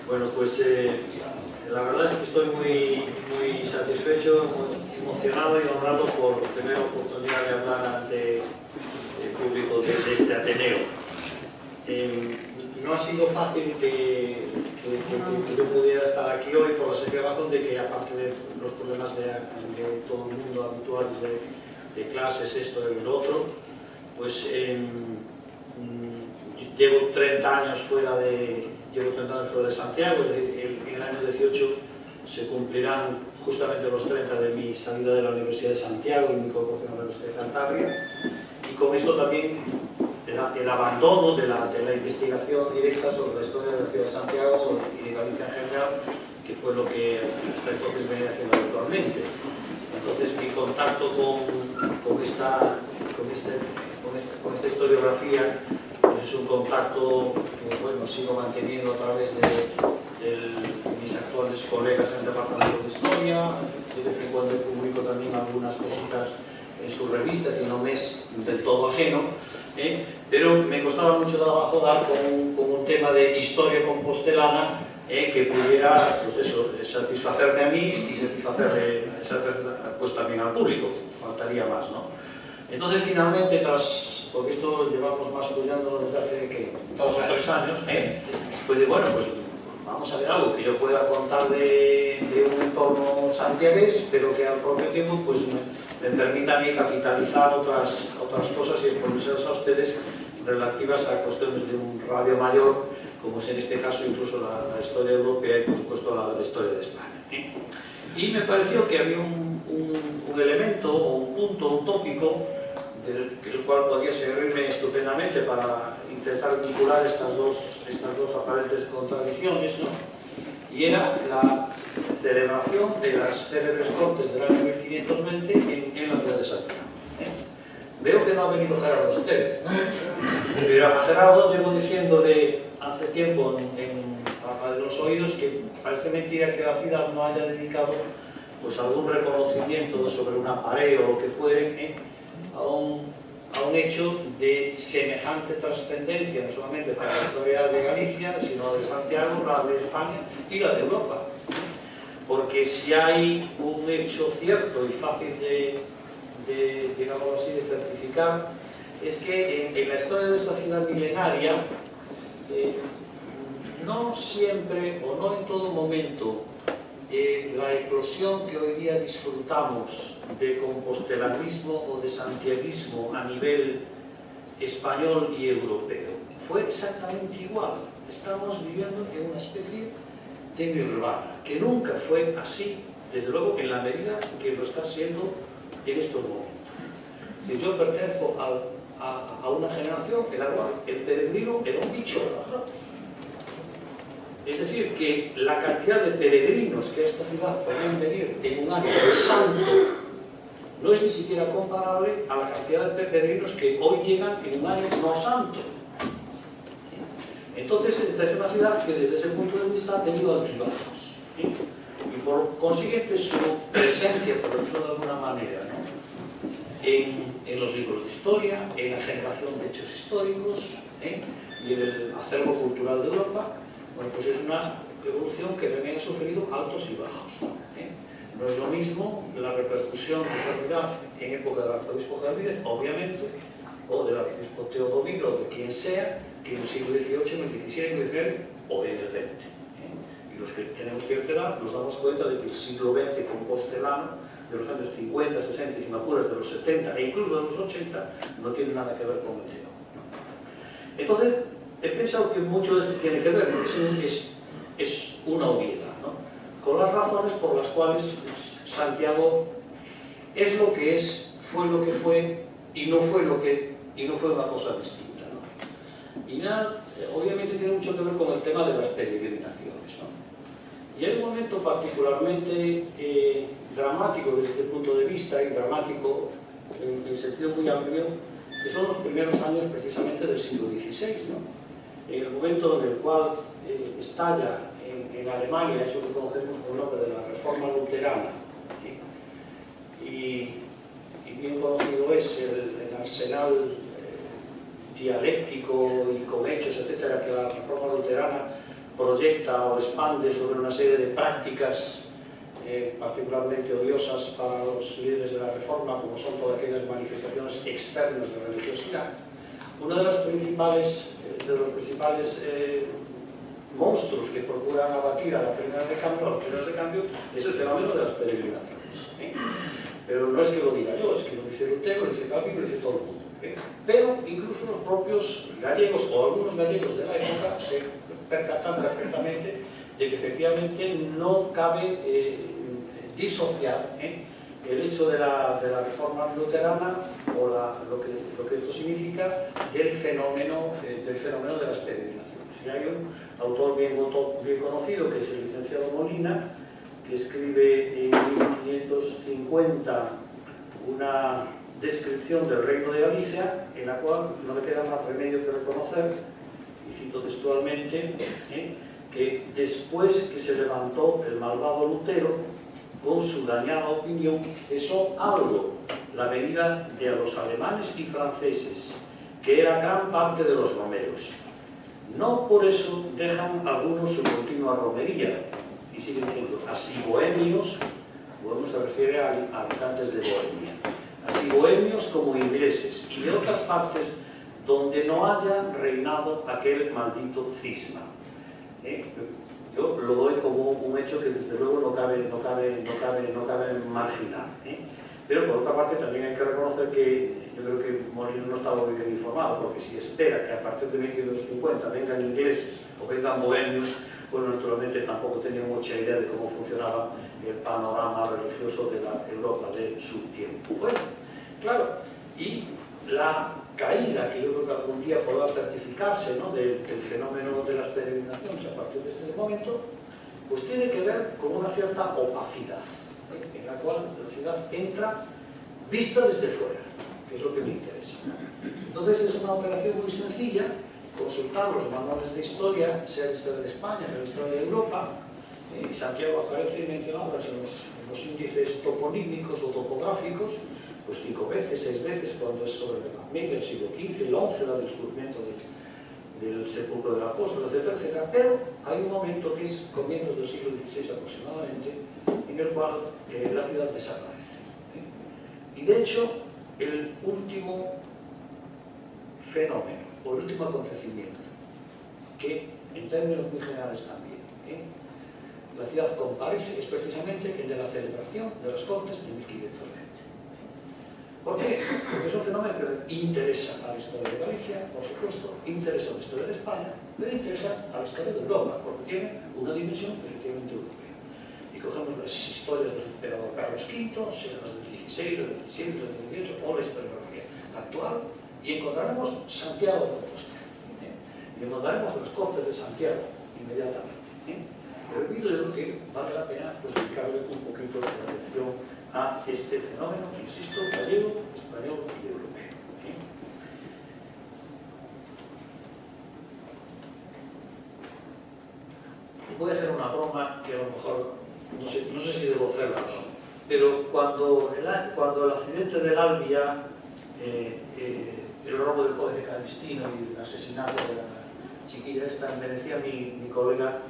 Bueno, pues la verdad es que estoy muy satisfecho, muy emocionado y honrado por tener la oportunidad de hablar ante el público de este Ateneo. No ha sido fácil que yo pudiera estar aquí hoy por la sencilla razón de que, aparte de los problemas de todo el mundo habituales de clases, esto y lo otro, pues llevo 30 años fuera de Santiago. En el año 18 se cumplirán justamente los 30 de mi salida de la Universidad de Santiago y mi incorporación a la Universidad de Cantabria, y con esto también el abandono de la investigación directa sobre la historia de la ciudad de Santiago y de Galicia en general, que fue lo que hasta entonces venía haciendo habitualmente. Entonces mi contacto con esta historiografía pues es un contacto que bueno, sigo manteniendo a través de mis actuales colegas en el Departamento de Historia. De vez en cuando publico también algunas cositas en sus revistas y no me es del todo ajeno, pero me costaba mucho trabajo dar con un tema de historia compostelana que pudiera, pues eso, satisfacerme a mí y satisfacer pues también al público, faltaría más, ¿no? Entonces finalmente, porque esto llevamos más estudiándolo desde hace, ¿qué? 2 o 3 años, pues bueno, pues vamos a ver algo que yo pueda contar de un entorno santiagués, pero que al propio tiempo pues me permita a mí capitalizar otras cosas y exponerlas a ustedes relativas a cuestiones de un radio mayor, como es en este caso incluso la historia europea y por supuesto la historia de España. Y me pareció que había un elemento o un punto, un tópico, el cual podría servirme estupendamente para intentar vincular estas dos aparentes contradicciones, ¿no? Y era la celebración de las célebres cortes del año 1520 en la ciudad de Santiago. Veo que no ha venido Gerardo a ustedes, ¿no? Pero a Gerardo llevo diciendo de hace tiempo a los oídos que parece mentira que la ciudad no haya dedicado pues algún reconocimiento sobre una pared o lo que fuere a un hecho de semejante trascendencia, no solamente para la historia de Galicia, sino de Santiago, la de España y la de Europa. Porque si hay un hecho cierto y fácil de digamos así, de certificar, es que en la historia de esta ciudad milenaria, no siempre o no en todo momento la eclosión que hoy día disfrutamos de compostelanismo o de santiaguismo a nivel español y europeo fue exactamente igual. Estamos viviendo en una especie de nirvana, que nunca fue así, desde luego en la medida que lo está siendo en estos momentos. Yo pertenezco a una generación en la cual el peregrino era un bicho. Es decir, que la cantidad de peregrinos que a esta ciudad podrían venir en un año santo no es ni siquiera comparable a la cantidad de peregrinos que hoy llegan en un año no santo. Entonces, esta es una ciudad que desde ese punto de vista ha tenido altibajos. Y por consiguiente su presencia, por decirlo de alguna manera, ¿no? en los libros de historia, en la generación de hechos históricos y en el acervo cultural de Europa, bueno, pues es una evolución que también ha sufrido altos y bajos. No es lo mismo la repercusión de esta ciudad en época del arzobispo Germídez, obviamente, o del arzobispo Teodomiro, o de quien sea, que en el siglo XVIII, en el XVII, en el XIX o en el XX. Y los que tenemos cierta edad nos damos cuenta de que el siglo XX compostelano, de los años 50, 60 y sin apuros, de los 70 e incluso de los 80, no tiene nada que ver con el tema. Entonces, he pensado que mucho de esto tiene que ver, porque es una obviedad, ¿no? Con las razones por las cuales Santiago es lo que es, fue lo que fue y no fue una cosa distinta, ¿no? Y nada, obviamente tiene mucho que ver con el tema de las peregrinaciones, ¿no? Y hay un momento particularmente dramático desde este punto de vista, y dramático en sentido muy amplio, que son los primeros años precisamente del siglo XVI, ¿no? En el momento en el cual estalla en Alemania eso que conocemos por el nombre de la Reforma Luterana, y bien conocido es el arsenal dialéctico y con hechos, etcétera, que la Reforma Luterana proyecta o expande sobre una serie de prácticas particularmente odiosas para los líderes de la Reforma, como son todas aquellas manifestaciones externas de religiosidad. Uno de los principales monstruos que procuran abatir a la primera de cambio, a los primeros de cambio, es el fenómeno de las peregrinaciones. Pero no es que lo diga yo, es que lo dice Lutero, lo dice Calvino, lo dice todo el mundo. Pero incluso los propios gallegos, o algunos gallegos de la época, se percatan perfectamente de que efectivamente no cabe disociar el hecho de la Reforma luterana o lo que esto significa del fenómeno de las peregrinaciones. Y hay un autor bien conocido, que es el licenciado Molina, que escribe en 1550 una descripción del Reino de Galicia, en la cual no le queda más remedio que reconocer, y cito textualmente, que después que se levantó el malvado Lutero, con su dañada opinión, cesó algo la venida de los alemanes y franceses, que era gran parte de los romeros. No por eso dejan algunos su continua romería, y siguen diciendo, así bohemios, Bohemio se refiere a habitantes de Bohemia, así bohemios como ingleses y de otras partes donde no haya reinado aquel maldito cisma. Yo lo doy como un hecho que desde luego no cabe marginar. Pero por otra parte también hay que reconocer que yo creo que Molino no estaba muy bien informado, porque si espera que a partir de 1550 vengan ingleses o vengan bohemios, pues naturalmente tampoco tenía mucha idea de cómo funcionaba el panorama religioso de la Europa de su tiempo. Bueno, claro, y la caída, que yo creo que algún día podrá certificarse, ¿no?, del fenómeno de las peregrinaciones a partir de este momento, pues tiene que ver con una cierta opacidad, en la cual la ciudad entra vista desde fuera, que es lo que me interesa. Entonces es una operación muy sencilla: consultar los manuales de historia, sea la historia de España, sea la historia de Europa. Santiago aparece mencionado en los índices toponímicos o topográficos, pues 5 veces, 6 veces, cuando es sobre el siglo XV, el XI, el descubrimiento del sepulcro del apóstol, etcétera, etcétera. Pero hay un momento que es comienzos del siglo XVI aproximadamente, en el cual la ciudad desaparece. Y de hecho, el último fenómeno, o el último acontecimiento, que en términos muy generales también, la ciudad comparece, es precisamente el de la celebración de las Cortes en 1520. ¿Por qué? Porque es un fenómeno que interesa a la historia de Galicia, por supuesto, interesa a la historia de España, pero interesa a la historia de Europa, porque tiene una dimensión efectivamente europea. Y cogemos las historias del emperador Carlos V, sean las del XVI, del XVII, del XVIII, o la historiografía actual, y encontraremos Santiago de Compostela, y encontraremos las Cortes de Santiago inmediatamente. Pero yo creo que vale la pena pues, dedicarle un poquito de atención a este fenómeno, insisto, gallego, español y europeo. Voy a hacer una broma que a lo mejor, no sé si debo hacerla o no, pero cuando el accidente del Albia, el robo del códice calistino y el asesinato de la chiquilla esta, me decía mi colega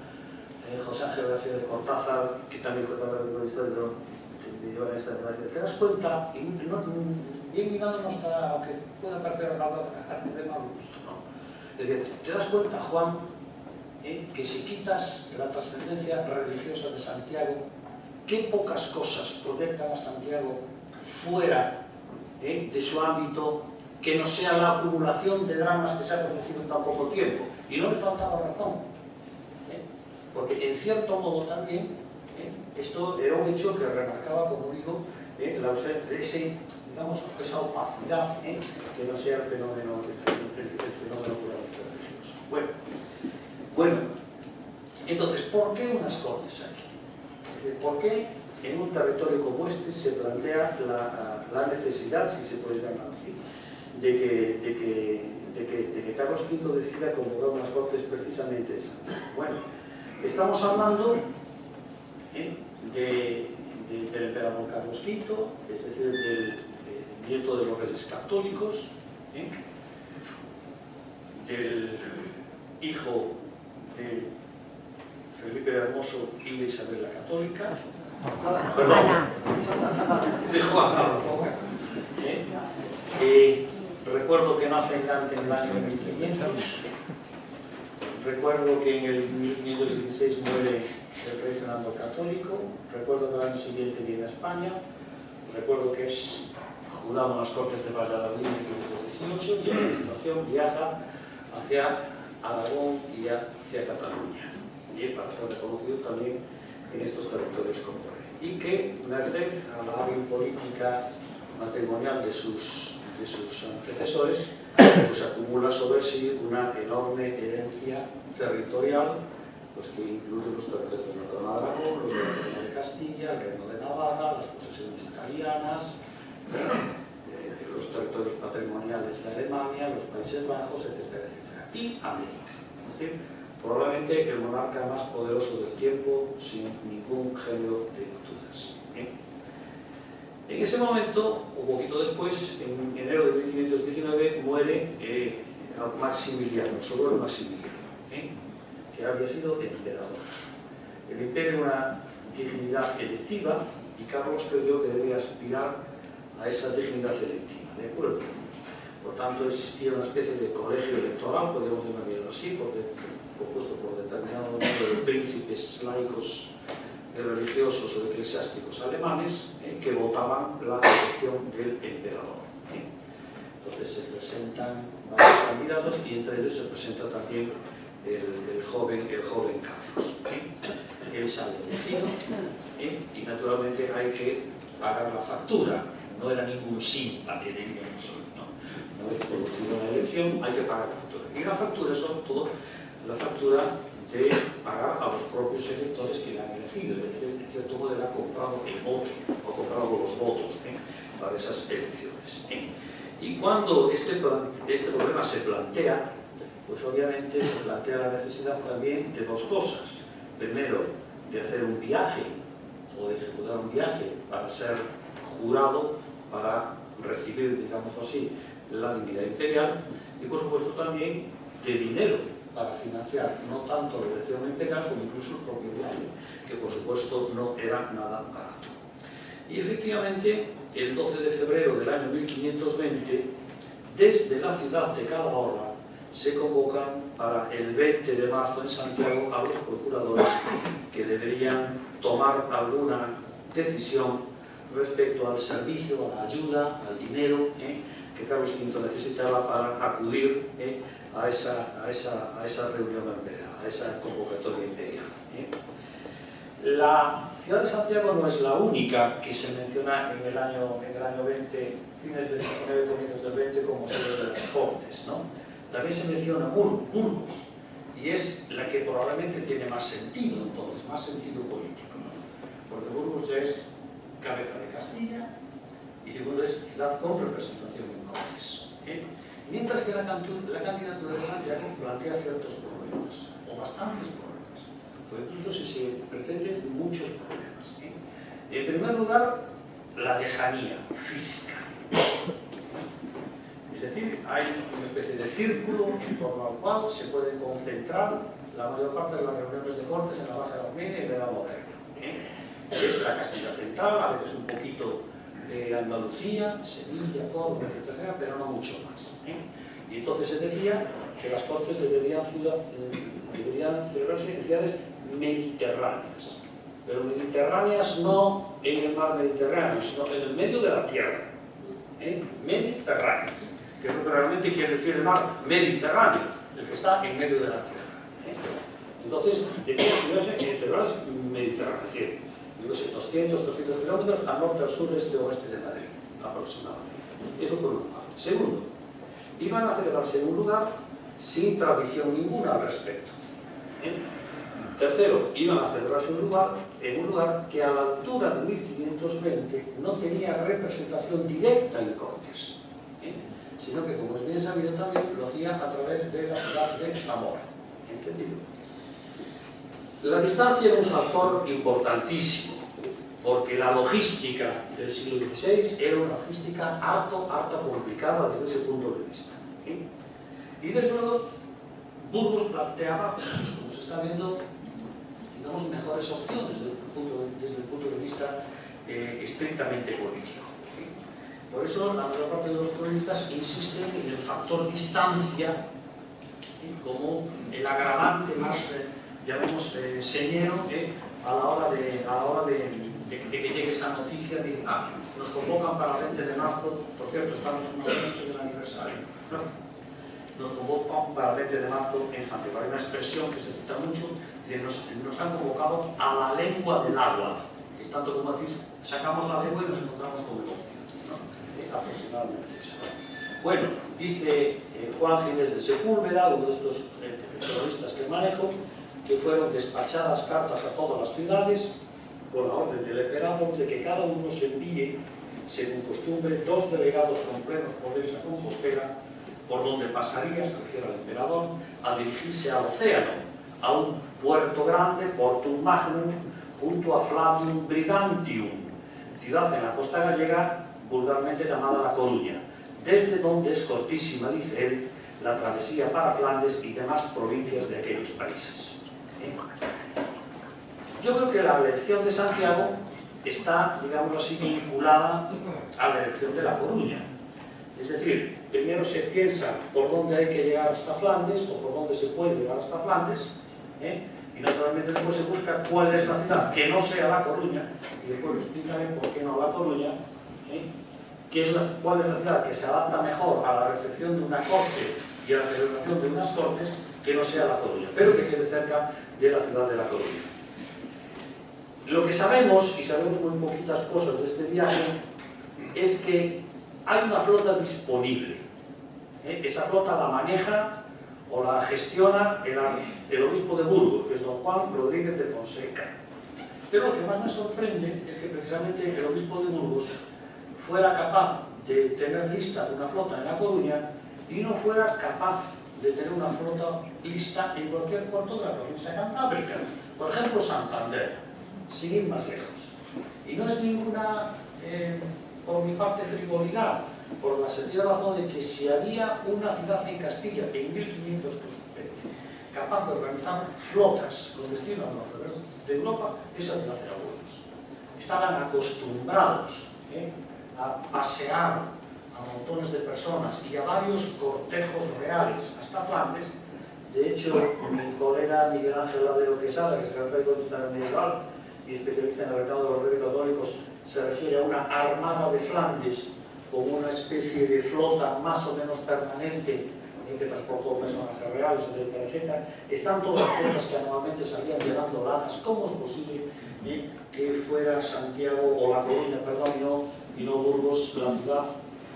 José Ángel García de Cortázar, que también fue catedrático de historia, te das cuenta, y bien mirado no está, aunque pueda parecer algo de mal gusto, ¿no? Es decir, te das cuenta, Juan, que si quitas la trascendencia religiosa de Santiago, qué pocas cosas proyectan a Santiago fuera de su ámbito, que no sea la acumulación de dramas que se ha producido en tan poco tiempo. Y no le faltaba razón, porque en cierto modo también esto era un hecho que remarcaba, como digo, la ausencia de esa opacidad, que no sea el fenómeno puramente religioso. Bueno, entonces, ¿por qué unas Cortes aquí? ¿Por qué en un territorio como este se plantea la necesidad, si se puede llamar así, de que Carlos V decida convocar unas Cortes precisamente esas? Bueno, estamos hablando del emperador Carlos V, es decir, del nieto de los reyes católicos, del hijo Felipe el Hermoso y de Isabel la Católica. Perdón, de Juana. Recuerdo que nace en Dante en el año 1500. Recuerdo que en el 1516 muere el rey Fernando Católico. Recuerdo que el año siguiente viene a España. Recuerdo que es jurado en las Cortes de Valladolid en 1518 y a continuación viaja hacia Aragón y hacia Cataluña, para ser reconocido también en estos territorios como rey. Y que, merced a la hábil política matrimonial de sus antecesores, pues acumula sobre sí una enorme herencia territorial, pues que incluye los territorios del Norte de Aragón, los del Reino de Castilla, el Reino de Navarra, las posesiones italianas, los territorios patrimoniales de Alemania, los Países Bajos, etcétera, etcétera, y América. Es decir, probablemente el monarca más poderoso del tiempo, sin ningún género de dudas. En ese momento, un poquito después, en enero de 1519, muere Maximiliano, Sobrino Maximiliano, que había sido emperador. El imperio era una dignidad electiva y Carlos creyó que debía aspirar a esa dignidad electiva, ¿de acuerdo? Por tanto, existía una especie de colegio electoral, podríamos llamarlo así, compuesto por determinado número de príncipes laicos, religiosos o eclesiásticos alemanes que votaban la elección del emperador. Entonces se presentan varios candidatos y entre ellos se presenta también el joven Carlos. Él sale elegido y naturalmente hay que pagar la factura. No era ningún símpa que diríamos hoy, ¿no? Una vez producida la elección hay que pagar la factura. Y la factura es sobre todo la factura de pagar a los propios electores que le han elegido, es decir, en cierto modo le ha comprado el voto o comprado los votos para esas elecciones. Y cuando este problema se plantea, pues obviamente se plantea la necesidad también de dos cosas. Primero, de hacer un viaje o de ejecutar un viaje para ser jurado, para recibir, digamos así, la dignidad imperial, y por supuesto también de dinero para financiar no tanto la elección imperial como incluso el propio viaje, que por supuesto no era nada barato. Y efectivamente, el 12 de febrero del año 1520, desde la ciudad de Calahorra, se convocan para el 20 de marzo en Santiago a los procuradores que deberían tomar alguna decisión respecto al servicio, a la ayuda, al dinero que Carlos V necesitaba para acudir a esa reunión imperial, a esa convocatoria imperial. La ciudad de Santiago no es la única que se menciona en el año 20, fines del 19, comienzos del 20, como sede de las Cortes, ¿no? También se menciona Burgos, y es la que probablemente tiene más sentido, entonces, más sentido político, ¿no? Porque Burgos ya es cabeza de Castilla, y segundo es ciudad con representación en Cortes. Mientras que la candidatura de Santiago plantea ciertos problemas, o bastantes problemas, o incluso si se pretenden muchos problemas. En primer lugar, la lejanía física. Es decir, hay una especie de círculo en torno al cual se pueden concentrar la mayor parte de las reuniones de Cortes en la Baja Edad Media y en la Edad Moderna. Es la Castilla Central, a veces un poquito de Andalucía, Sevilla, Córdoba, etc., pero no mucho más. Y entonces se decía que las Cortes deberían celebrarse en ciudades mediterráneas, pero mediterráneas no en el mar Mediterráneo, sino en el medio de la tierra. Mediterráneas, que es lo que realmente quiere decir el mar Mediterráneo, el que está en medio de la tierra. Entonces, deberían celebrarse mediterráneas, es decir, 200, 300 kilómetros al norte, al sur, este o oeste de Madrid, aproximadamente. Eso por una parte. Segundo, iban a celebrarse en un lugar sin tradición ninguna al respecto. Tercero, iban a celebrarse en un lugar que a la altura de 1520 no tenía representación directa en Cortes, sino que, como es bien sabido también, lo hacía a través de la ciudad de Zamora. ¿Entendido? La distancia era un factor importantísimo, porque la logística del siglo XVI era una logística harta complicada desde ese punto de vista. Y desde luego, Burgos planteaba, pues, como se está viendo, mejores opciones desde el punto de vista estrictamente político. Por eso la mayor parte de los cronistas insisten en el factor distancia como el agravante más, llamemos, señero a la hora de que llegue esa noticia de nos convocan para el 20 de marzo, por cierto, estamos en el aniversario, ¿no? Nos convocan para el 20 de marzo en Santiago. Hay una expresión que se cita mucho, de nos han convocado a la lengua del agua, que es tanto como decir, sacamos la lengua y nos encontramos con el ocio, ¿no? Aproximadamente eso. Bueno, dice Juan Ginés de Sepúlveda, uno de estos terroristas que manejo, que fueron despachadas cartas a todas las ciudades con la orden del emperador de que cada uno se envíe, según costumbre, 2 delegados con plenos poderes a Compostela, por donde pasaría, se refiere al emperador, a dirigirse al océano, a un puerto grande, Portum Magnum, junto a Flavium Brigantium, ciudad en la costa gallega, vulgarmente llamada La Coruña, desde donde es cortísima, dice él, la travesía para Flandes y demás provincias de aquellos países. Yo creo que la elección de Santiago está, digamos así, vinculada a la elección de La Coruña. Es decir, primero se piensa por dónde hay que llegar hasta Flandes o por dónde se puede llegar hasta Flandes, y naturalmente después se busca cuál es la ciudad que no sea La Coruña, y después lo explicaré por qué no La Coruña, cuál es la ciudad que se adapta mejor a la recepción de una corte y a la celebración de unas cortes que no sea La Coruña, pero que quede cerca de la ciudad de La Coruña. Lo que sabemos, y sabemos muy poquitas cosas de este viaje, es que hay una flota disponible. Esa flota la maneja o la gestiona el obispo de Burgos, que es don Juan Rodríguez de Fonseca. Pero lo que más me sorprende es que precisamente el obispo de Burgos fuera capaz de tener lista una flota en La Coruña y no fuera capaz de tener una flota lista en cualquier puerto de la provincia cantábrica. Por ejemplo, Santander, sin ir más lejos. Y no es ninguna, por mi parte, frivolidad, por la sencilla razón de que si había una ciudad en Castilla en 1520 capaz de organizar flotas con destino al norte de Europa, esa ciudad era Burgos. Estaban acostumbrados a pasear a montones de personas y a varios cortejos reales hasta Flandes. De hecho, mi colega Miguel Ángel Ladero Quesada, que es secretario de Estado medieval y especialista en el mercado de los reyes católicos, se refiere a una armada de Flandes como una especie de flota más o menos permanente que transportó personajes reales, etc. Están todas las flotas que anualmente salían llevando latas. ¿Cómo es posible que fuera Santiago, o La Coruña, perdón, y no Burgos, la ciudad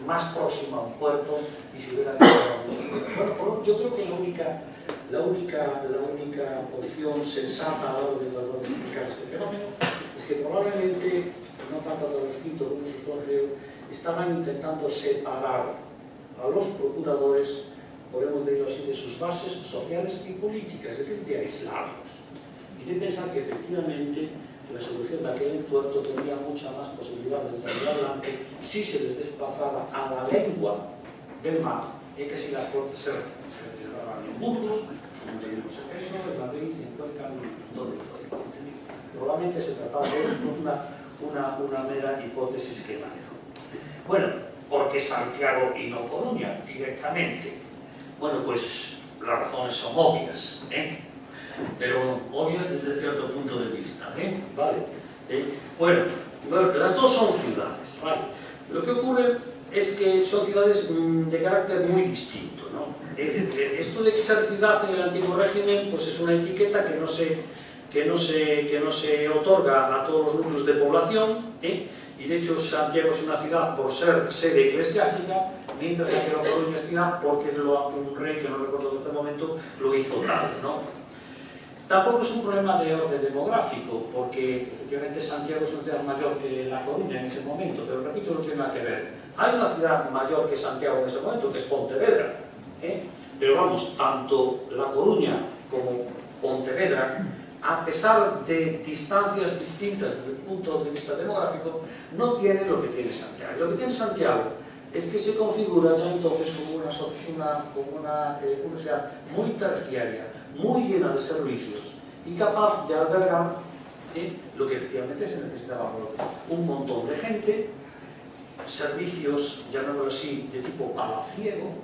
más próxima a un puerto, y si hubiera bueno, yo creo que la única opción sensata a la hora de explicar este fenómeno es que probablemente, no tanto de los quintos como sus consejeros, estaban intentando separar a los procuradores, podemos decirlo así, de sus bases sociales y políticas, es decir, de aislarlos, y de pensar que efectivamente la solución de aquel puerto tenía muchas más posibilidades de salir adelante si se les desplazaba a la lengua del mar, y que si las cortes se celebraban en Burgos, en Efeso, en Madrid, en Cuenca, donde fue. Probablemente se trataba de una mera hipótesis que manejo. Bueno, ¿por qué Santiago y no Coruña directamente? Bueno, pues las razones son obvias, pero obvias desde cierto punto de vista, ¿vale? Bueno, las dos son ciudades, ¿vale? Lo que ocurre es que son ciudades de carácter muy distinto, ¿no? Esto de ser ciudad en el antiguo régimen, pues es una etiqueta que no se otorga a todos los núcleos de población, y de hecho Santiago es una ciudad por ser sede eclesiástica, mientras que La Coruña es ciudad porque un rey, que no recuerdo en este momento, lo hizo tal, ¿no? Tampoco es un problema de orden demográfico, porque efectivamente Santiago es una ciudad mayor que La Coruña en ese momento, pero repito, no tiene nada que ver. Hay una ciudad mayor que Santiago en ese momento, que es Pontevedra, pero vamos, tanto La Coruña como Pontevedra, a pesar de distancias distintas desde el punto de vista demográfico, no tienen lo que tiene Santiago. Lo que tiene Santiago es que se configura ya entonces como una ciudad muy terciaria, muy llena de servicios y capaz de albergar lo que efectivamente se necesitaba. Un montón de gente, servicios, llamémoslo así, de tipo palaciego.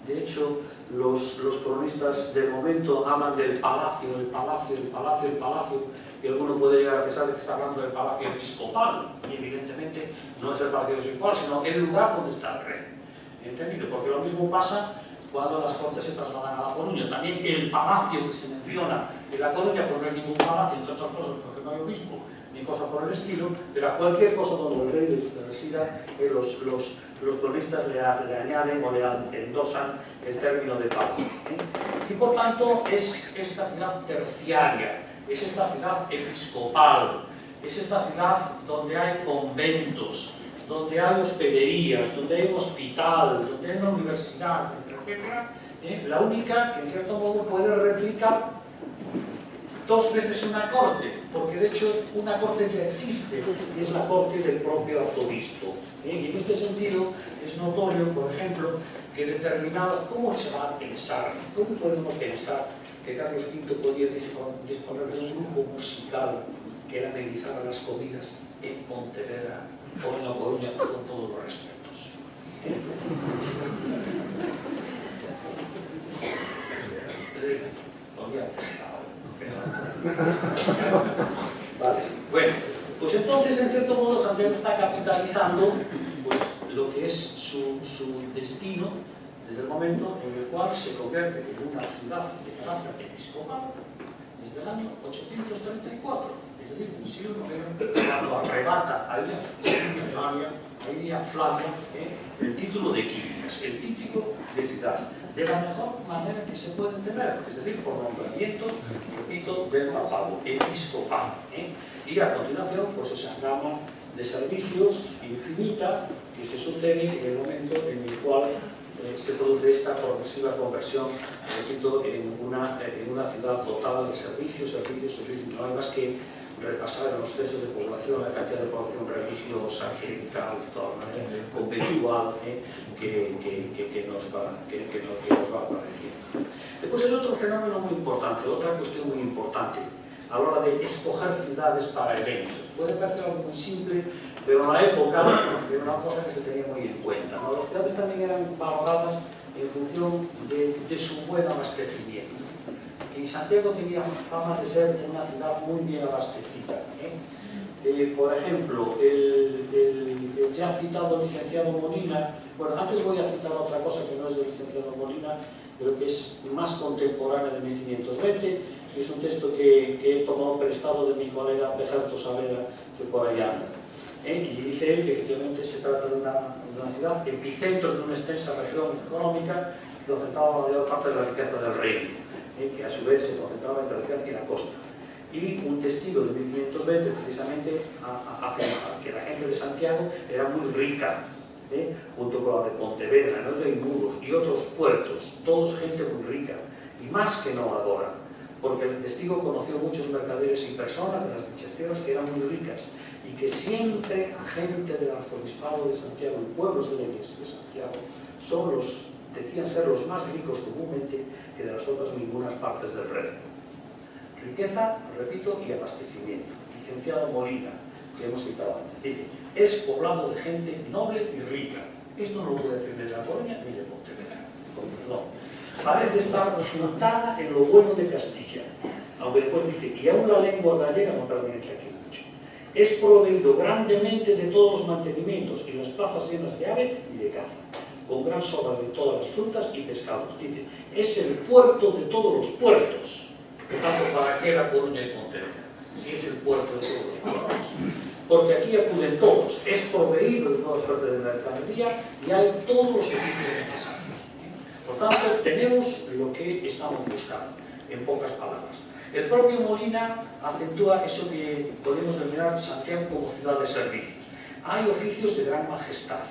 De hecho, los cronistas del momento hablan del palacio, el palacio, el palacio, el palacio, y alguno puede llegar a pensar que está hablando del palacio episcopal, y evidentemente no es el palacio episcopal, sino el lugar donde está el rey. ¿Entendido? Porque lo mismo pasa cuando las cortes se trasladan a La Coruña. También el palacio que se menciona en La Coruña, pues no es ningún palacio, entre otras cosas, porque no hay obispo, ni cosa por el estilo, pero a cualquier cosa donde el rey resida, los cronistas le añaden o le endosan el término de palacio. Y por tanto es esta ciudad terciaria, es esta ciudad episcopal, es esta ciudad donde hay conventos, donde hay hospederías, donde hay un hospital, donde hay una universidad, etcétera, la única que en cierto modo puede replicar dos veces una corte, porque de hecho una corte ya existe, y es la corte del propio arzobispo. Y en este sentido es notorio, por ejemplo, que determinado cómo se va a pensar, cómo podemos pensar que Carlos V podía disponer de un grupo musical que amenizara las comidas en Pontevedra o en La Coruña, con todos los respetos. Vale. Bueno, pues entonces en cierto modo Santiago está capitalizando pues, lo que es su destino desde el momento en el cual se convierte en una ciudad de carácter episcopal desde el año 834, es decir, en el siglo IX, cuando arrebata a Ilia Flavia el título de Quirias, el título de ciudad, de la mejor manera que se puede tener, es decir, por nombramiento, repito, del papado, episcopal. Y a continuación, pues esa gama de servicios infinita que se sucede en el momento en el cual se produce esta progresiva conversión, repito, en una ciudad dotada de servicios. No hay más que repasar en los censos de población la cantidad de población religiosa, clerical, conventual, que nos va apareciendo. Después hay otro fenómeno muy importante, otra cuestión muy importante, a la hora de escoger ciudades para eventos. Puede parecer algo muy simple, pero en la época era una cosa que se tenía muy en cuenta, ¿no? Las ciudades también eran valoradas en función de su buen abastecimiento. Y Santiago tenía fama de ser una ciudad muy bien abastecida. Por ejemplo, el ya citado licenciado Molina, bueno, antes voy a citar otra cosa que no es del licenciado Molina, pero que es más contemporánea de 1520, que es un texto que he tomado prestado de mi colega Bejerto Saavedra, que por ahí anda. Y dice él que efectivamente se trata de una ciudad epicentro de una extensa región económica que concentraba la mayor parte de la riqueza del reino, que a su vez se concentraba entre la ciudad y la costa. Y un testigo de 1520 precisamente afirma que la gente de Santiago era muy rica, junto con la de Pontevedra, no hay muros y otros puertos, todos gente muy rica y más que no ahora, porque el testigo conoció muchos mercaderes y personas de las dichas tierras que eran muy ricas y que siempre a gente del arzobispado de Santiago y pueblos de la iglesia de Santiago decían ser los más ricos comúnmente que de las otras ningunas partes del reino. Riqueza, repito, y abastecimiento. Licenciado Molina, que hemos citado antes, dice, es poblado de gente noble y rica. Esto no lo puede decir ni de La Coruña ni de Pontevedra, con perdón. Parece estar fundada en lo bueno de Castilla, aunque después dice, y aún la lengua gallega no pertenece aquí mucho. Es proveído grandemente de todos los mantenimientos y las plazas llenas de ave y de caza, con gran sobra de todas las frutas y pescados. Dice, es el puerto de todos los puertos. Por tanto, ¿para qué La Coruña y Pontevedra? Si es el puerto de todos los puertos. Porque aquí acuden todos, es proveído de toda suerte de mercadería y hay todos los servicios necesarios. Por tanto, tenemos lo que estamos buscando, en pocas palabras. El propio Molina acentúa eso que podemos denominar Santiago como ciudad de servicios. Hay oficios de gran majestad,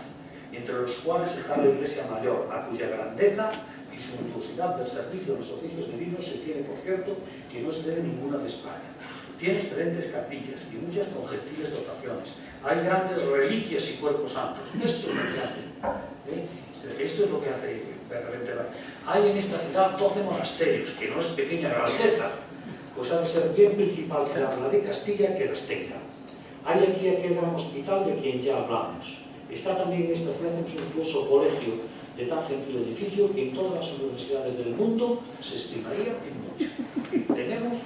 entre los cuales está la Iglesia Mayor, a cuya grandeza y suntuosidad del servicio de los oficios divinos se tiene, por cierto, que no se debe ninguna de España. Tiene excelentes capillas y muchas con gentiles dotaciones. Hay grandes reliquias y cuerpos santos. Esto es lo que hace. Esto es lo que hace verdaderamente. Hay en esta ciudad 12 monasterios, que no es pequeña grandeza. pues ha de ser bien principal para la de Castilla que las tenga. Hay aquí aquel gran hospital de quien ya hablamos. Está también en esta ciudad un suntuoso colegio de tan gentil edificio que en todas las universidades del mundo se estimaría en mucho. Y tenemos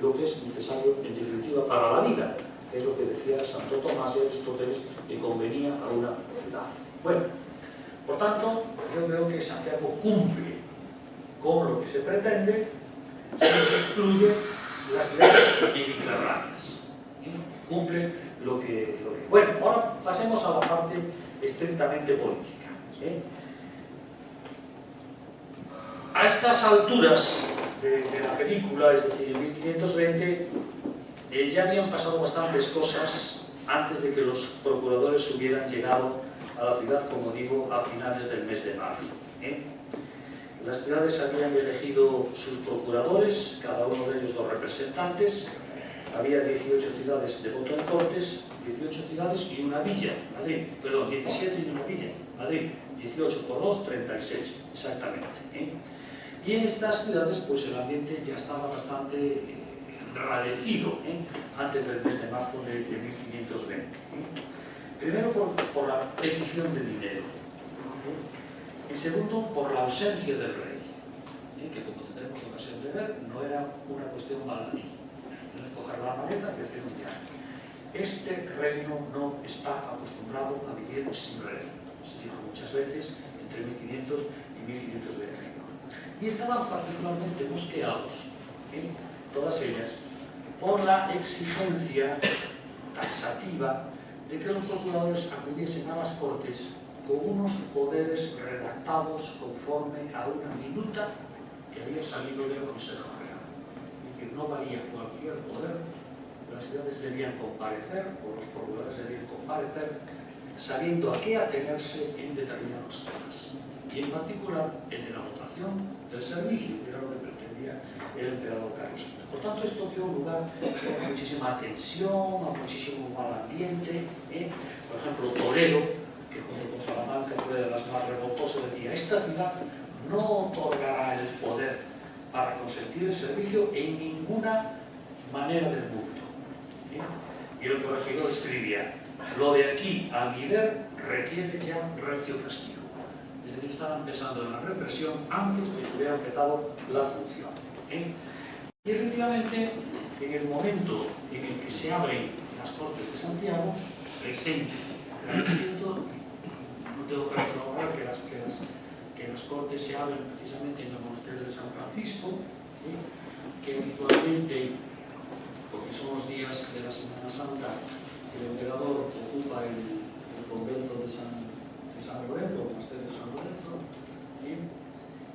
lo que es necesario en definitiva para la vida, que es lo que decía Santo Tomás y Aristóteles, que convenía a una ciudad. Bueno, por tanto, yo creo que Santiago cumple con lo que se pretende si se excluye las leyes mediterráneas. Cumple lo que... Bueno, ahora pasemos a la parte estrictamente política. A estas alturas de la película, es decir, en 1520, ya habían pasado bastantes cosas antes de que los procuradores hubieran llegado a la ciudad, como digo, a finales del mes de marzo. Las ciudades habían elegido sus procuradores, cada uno de ellos 2 representantes. Había 18 ciudades de voto en Cortes, 18 ciudades y una villa, Madrid, perdón, 17 y una villa, Madrid, 18 por 2, 36, exactamente. Y en estas ciudades, pues el ambiente ya estaba bastante enrarecido antes del mes de marzo de 1520. Primero por la petición de dinero, en segundo por la ausencia del rey, que como tendremos ocasión de ver, no era una cuestión baladí. Coger la maleta y hacer un viaje. Este reino no está acostumbrado a vivir sin rey. Se dijo muchas veces entre 1500 y 1521. Y estaban particularmente mosqueados, todas ellas, por la exigencia taxativa de que los procuradores acudiesen a las Cortes con unos poderes redactados conforme a una minuta que había salido del Consejo Real. Es decir, no valía cualquier poder, las ciudades debían comparecer, o los procuradores debían comparecer, sabiendo a qué atenerse en determinados temas. Y en particular, el de la votación del servicio, que era lo que pretendía el emperador Carlos V. Por tanto, esto dio lugar a muchísima tensión, a muchísimo mal ambiente. Por ejemplo, Toledo, que junto con Salamanca fue de las más revoltosas, decía: esta ciudad no otorgará el poder para consentir el servicio en ninguna manera del mundo. Y el corregidor escribía: lo de aquí a mi ver requiere ya recio castigo. Es decir, estaban pensando en la represión antes de que hubiera empezado la función. Y efectivamente, en el momento en el que se abren las Cortes de Santiago, presente el recinto, no tengo que recordar que las Cortes se abren precisamente en el monasterio de San Francisco, que habitualmente, porque son los días de la Semana Santa, el emperador ocupa el convento de San Lorenzo, el monasterio de San Lorenzo,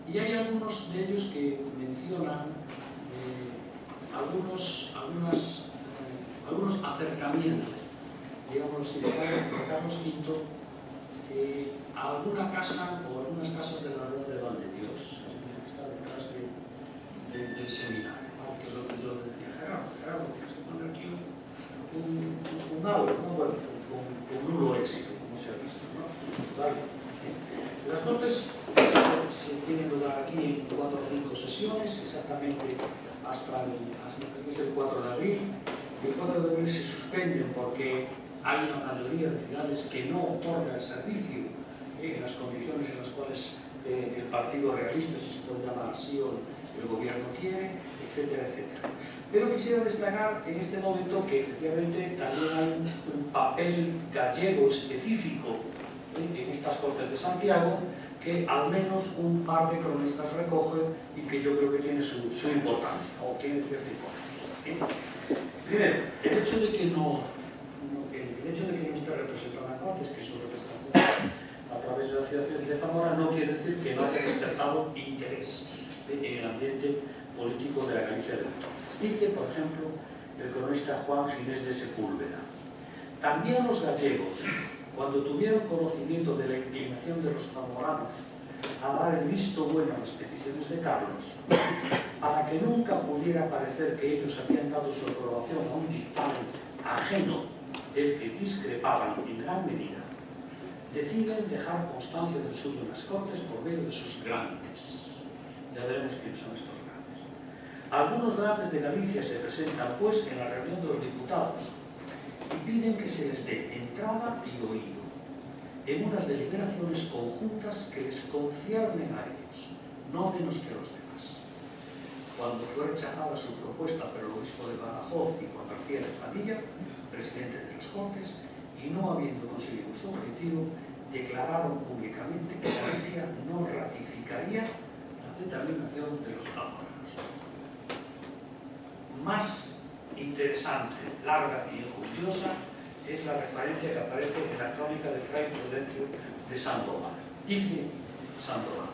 y hay algunos de ellos que mencionan algunos acercamientos, digamos así, de Carlos V a alguna casa o algunas casas de la red de Valdedios, que está detrás del seminario, que es lo que yo decía Gerardo, que se pone aquí un algo, ¿no? Bueno, con nulo éxito, como se ha visto, ¿no? Vale. Las Cortes se tienen lugar aquí en 4 o 5 sesiones, exactamente hasta el 4 de abril. Y el 4 de abril se suspenden porque hay una mayoría de ciudades que no otorga el servicio en las condiciones en las cuales el Partido Realista, si se puede llamar así, o el gobierno quiere, etcétera, etcétera. Pero quisiera destacar en este momento que efectivamente también hay un papel gallego específico en estas Cortes de Santiago que al menos un par de cronistas recogen y que yo creo que tiene su importancia, o tiene cierta importancia. Primero, el hecho de que no esté representado en las Cortes, que su representación a través de la ciudad de Zamora, no quiere decir que no haya despertado interés en el ambiente político de la Galicia de entonces. Dice, por ejemplo, el cronista Juan Ginés de Sepúlveda: también los gallegos, cuando tuvieron conocimiento de la inclinación de los zamoranos a dar el visto bueno a las peticiones de Carlos, para que nunca pudiera parecer que ellos habían dado su aprobación a un dictamen ajeno del que discrepaban en gran medida, deciden dejar constancia del suyo en las Cortes por medio de sus grandes. Ya veremos quiénes son estos grandes. Algunos grandes de Galicia se presentan, pues, en la reunión de los diputados y piden que se les dé entrada y oído en unas deliberaciones conjuntas que les conciernen a ellos, no menos que a los demás. Cuando fue rechazada su propuesta por el obispo de Badajoz y por García de Padilla, presidente de las Cortes, y no habiendo conseguido su objetivo, declararon públicamente que Galicia no ratificaría la determinación de los zamoranos. Más interesante, larga y enjundiosa es la referencia que aparece en la crónica de Fray Prudencio de Sandoval. Dice Sandoval.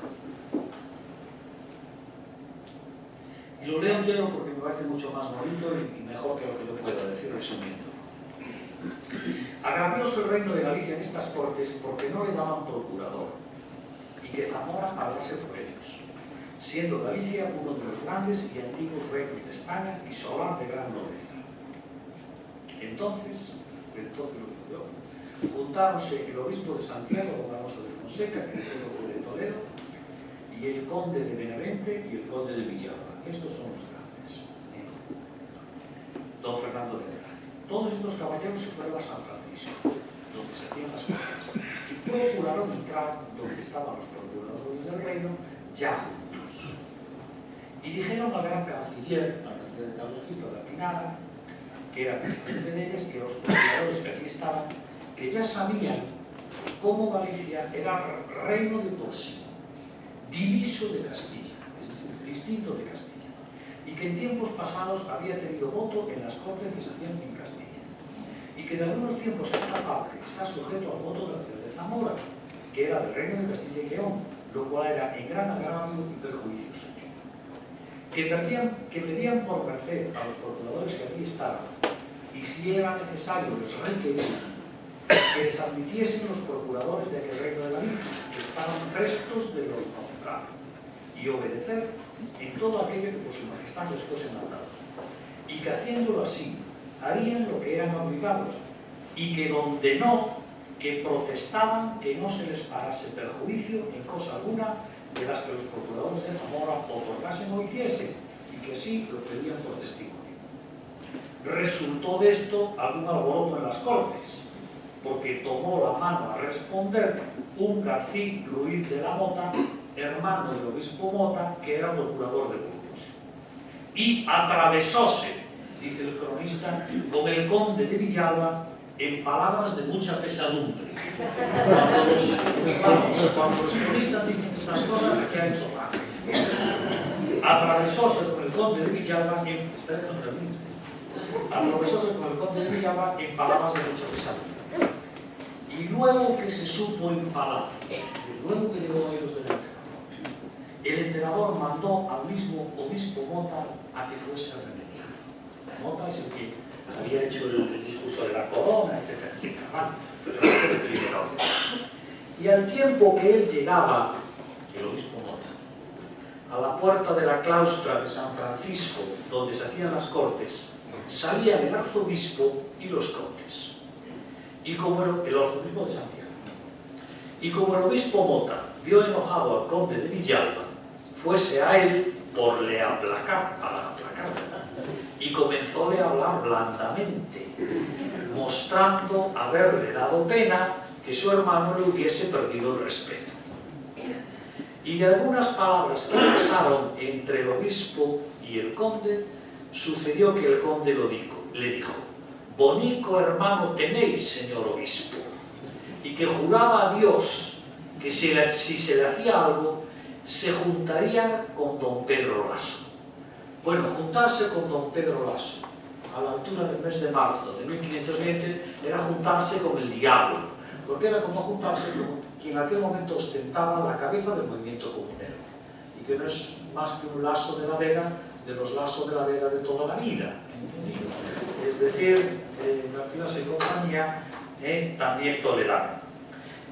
Y lo leo entero porque me parece mucho más bonito y mejor que lo que yo pueda decir resumiendo. Agravióse el reino de Galicia en estas cortes porque no le daban procurador y que Zamora hablase por ellos, siendo Galicia uno de los grandes y antiguos reinos de España y solar de gran nobleza. Entonces lo digo yo, juntáronse el obispo de Santiago, don Alonso de Fonseca, que fue de Toledo, y el conde de Benavente y el conde de Villalba. Estos son los grandes. Don Fernando de Gracia. Todos estos caballeros se fueron a San Francisco, donde se hacían las cosas, y procuraron entrar donde estaban los procuradores del reino, ya juntos. Y dijeron al gran canciller, al canciller de Carlos V de Atinada, que era presidente de ellos, que los procuradores que aquí estaban, que ya sabían cómo Galicia era reino de por sí, diviso de Castilla, es decir, distinto de Castilla, y que en tiempos pasados había tenido voto en las cortes que se hacían en Castilla, y que de algunos tiempos a esta parte está sujeto al voto de la ciudad de Zamora, que era del reino de Castilla y León, lo cual era en gran agravio y perjuicio suyo. Que pedían por merced a los procuradores que aquí estaban, y si era necesario les requerían que les admitiesen los procuradores de aquel reino de Galicia, que estaban prestos de los nombrar, y obedecer en todo aquello que por su majestad les fuese mandado, y que haciéndolo así harían lo que eran obligados, y que donde no, que protestaban que no se les pagase perjuicio en cosa alguna de las que los procuradores de Zamora otorgasen o hiciesen, y que así lo pedían por testimonio. Resultó de esto algún alboroto en las cortes, porque tomó la mano a responder un García Ruiz de la Mota, hermano del obispo Mota, que era procurador de Burgos. Y atravesóse, dice el cronista, con el conde de Villalba en palabras de mucha pesadumbre. Cuando los cronistas dicen estas cosas, aquí hay tomate. Atravesóse con el conde de Villalba en palabras de mucha pesadumbre. Y luego que se supo en palacio, y luego que llegó a oídos del emperador, el emperador mandó al mismo obispo Mota a que fuese remediado. Mota es el que había hecho el discurso de la corona, etcétera, etcétera. Y al tiempo que él llegaba, el obispo Mota, a la puerta de la claustra de San Francisco, donde se hacían las cortes, salían el arzobispo y los condes. Y como el arzobispo de Santiago. Y como el obispo Mota vio enojado al conde de Villalba, fuese a él por le aplacar, para aplacarle, y comenzóle a hablar blandamente, mostrando haberle dado pena que su hermano le hubiese perdido el respeto. Y de algunas palabras que pasaron entre el obispo y el conde, sucedió que el conde le dijo: «Bonico hermano tenéis, señor obispo», y que juraba a Dios que si se le hacía algo, se juntaría con don Pedro Laso. Bueno, juntarse con don Pedro Laso a la altura del mes de marzo de 1520 era juntarse con el diablo, porque era como juntarse con quien en aquel momento ostentaba la cabeza del movimiento comunero, y que no es más que un laso de la Vega, de los lazos de la Vega de toda la vida, ¿entendido? Es decir, Garcilas y compañía también toleraban.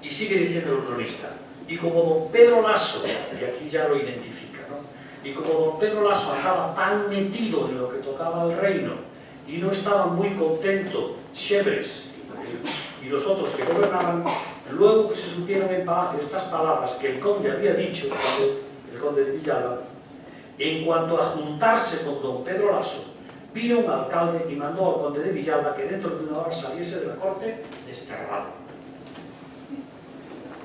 Y sigue diciendo el cronista: y como don Pedro Laso, y aquí ya lo identifica, ¿no? Y como don Pedro Laso andaba tan metido en lo que tocaba al reino y no estaba muy contento Chevres y los otros que gobernaban, luego que se supieron en palacio estas palabras que el conde había dicho, el conde de Villalba, en cuanto a juntarse con don Pedro Laso, vino un alcalde y mandó al conde de Villalba que dentro de una hora saliese de la corte desterrado.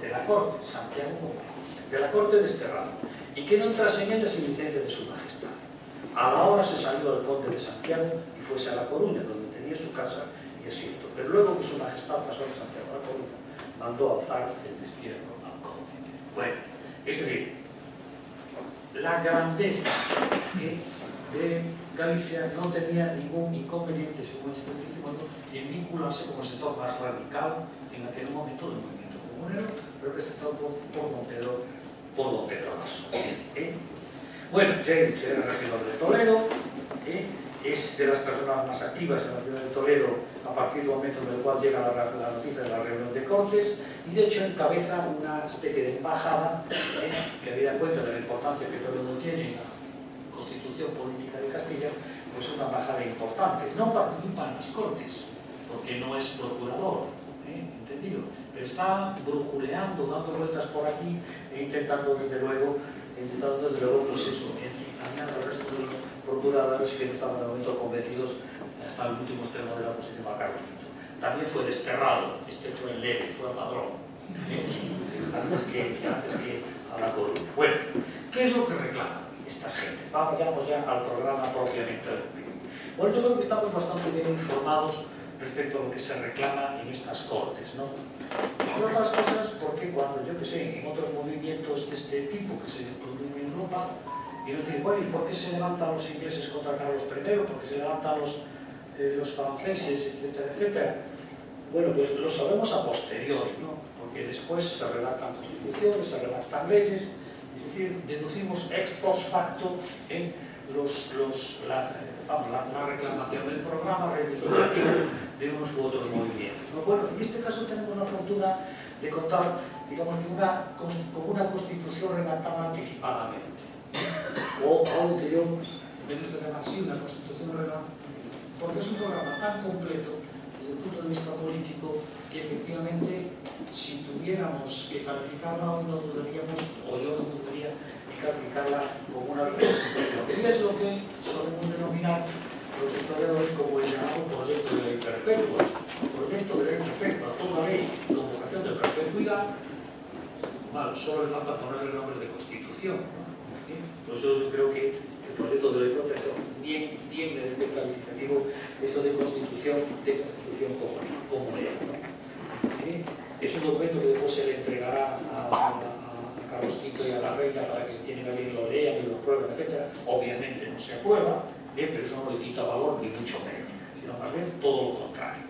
De la corte, Santiago, de la corte desterrado, y que no entrase en ella sin licencia de su majestad. A la hora se salió el conde de Santiago y fuese a La Coruña, donde tenía su casa y asiento. Pero luego que su majestad pasó de Santiago a La Coruña, mandó alzar el destierro al conde. Bueno, es decir, la grandeza de Galicia no tenía ningún inconveniente, según este testimonio, en vincularse con el sector más radical en aquel momento del movimiento comunero, representado por don Pedro Laso. Bueno, James era regidor de Toledo, es de las personas más activas en la ciudad de Toledo a partir del momento en el cual llega la noticia de la reunión de Cortes, y de hecho encabeza una especie de embajada que, habida cuenta de la importancia que Toledo tiene en la constitución política de Castilla, pues es una embajada importante. No participa en las Cortes, porque no es procurador, ¿entendido? Pero está brujuleando, dando vueltas por aquí e intentando desde luego pues eso, engañar al resto de los procuradores que estaban de momento convencidos hasta el último extremo de la oposición a Carlos V. También fue desterrado, este fue el leve, fue el ladrón, antes que a La Coruña. Bueno, ¿qué es lo que reclaman estas gentes? Vamos ya al programa propiamente del PIB. Bueno, yo creo que estamos bastante bien informados respecto a lo que se reclama en estas cortes, ¿no? Entre otras cosas, porque cuando, yo que sé, en otros movimientos de este tipo que se producen en Europa, y no tiene bueno, ¿y por qué se levantan los ingleses contra Carlos I? ¿Por qué se levantan los franceses, etcétera, etcétera? Bueno, pues lo sabemos a posteriori, ¿no? Porque después se redactan constituciones, se redactan leyes, es decir, deducimos ex post facto en la reclamación del programa reivindicativo de unos u otros movimientos, ¿no? Bueno, en este caso tenemos la fortuna de contar, digamos, con una constitución redactada anticipadamente, o algo que yo me gusta llamar así, una constitución redactada, porque es un programa tan completo desde el punto de vista político que efectivamente, si tuviéramos que calificarla, no dudaríamos, o yo no dudaría en calificarla como una constitución. Y es lo que solemos denominar los historiadores como el llamado proyecto de ley perpetua. Proyecto de ley perpetua, toda ley con vocación de perpetuidad, bueno, solo le falta ponerle el nombre de constitución, ¿no? Por eso yo creo que el proyecto de ley perpetua bien merece el calificativo eso de constitución como ley, ¿no? Es un documento que después se le entregará a Carlos V y a la reina para que se tienen que abrir, lo lean y lo prueben, etc. Obviamente no se aprueba, pero eso no le quita valor ni mucho menos, sino más bien todo lo contrario,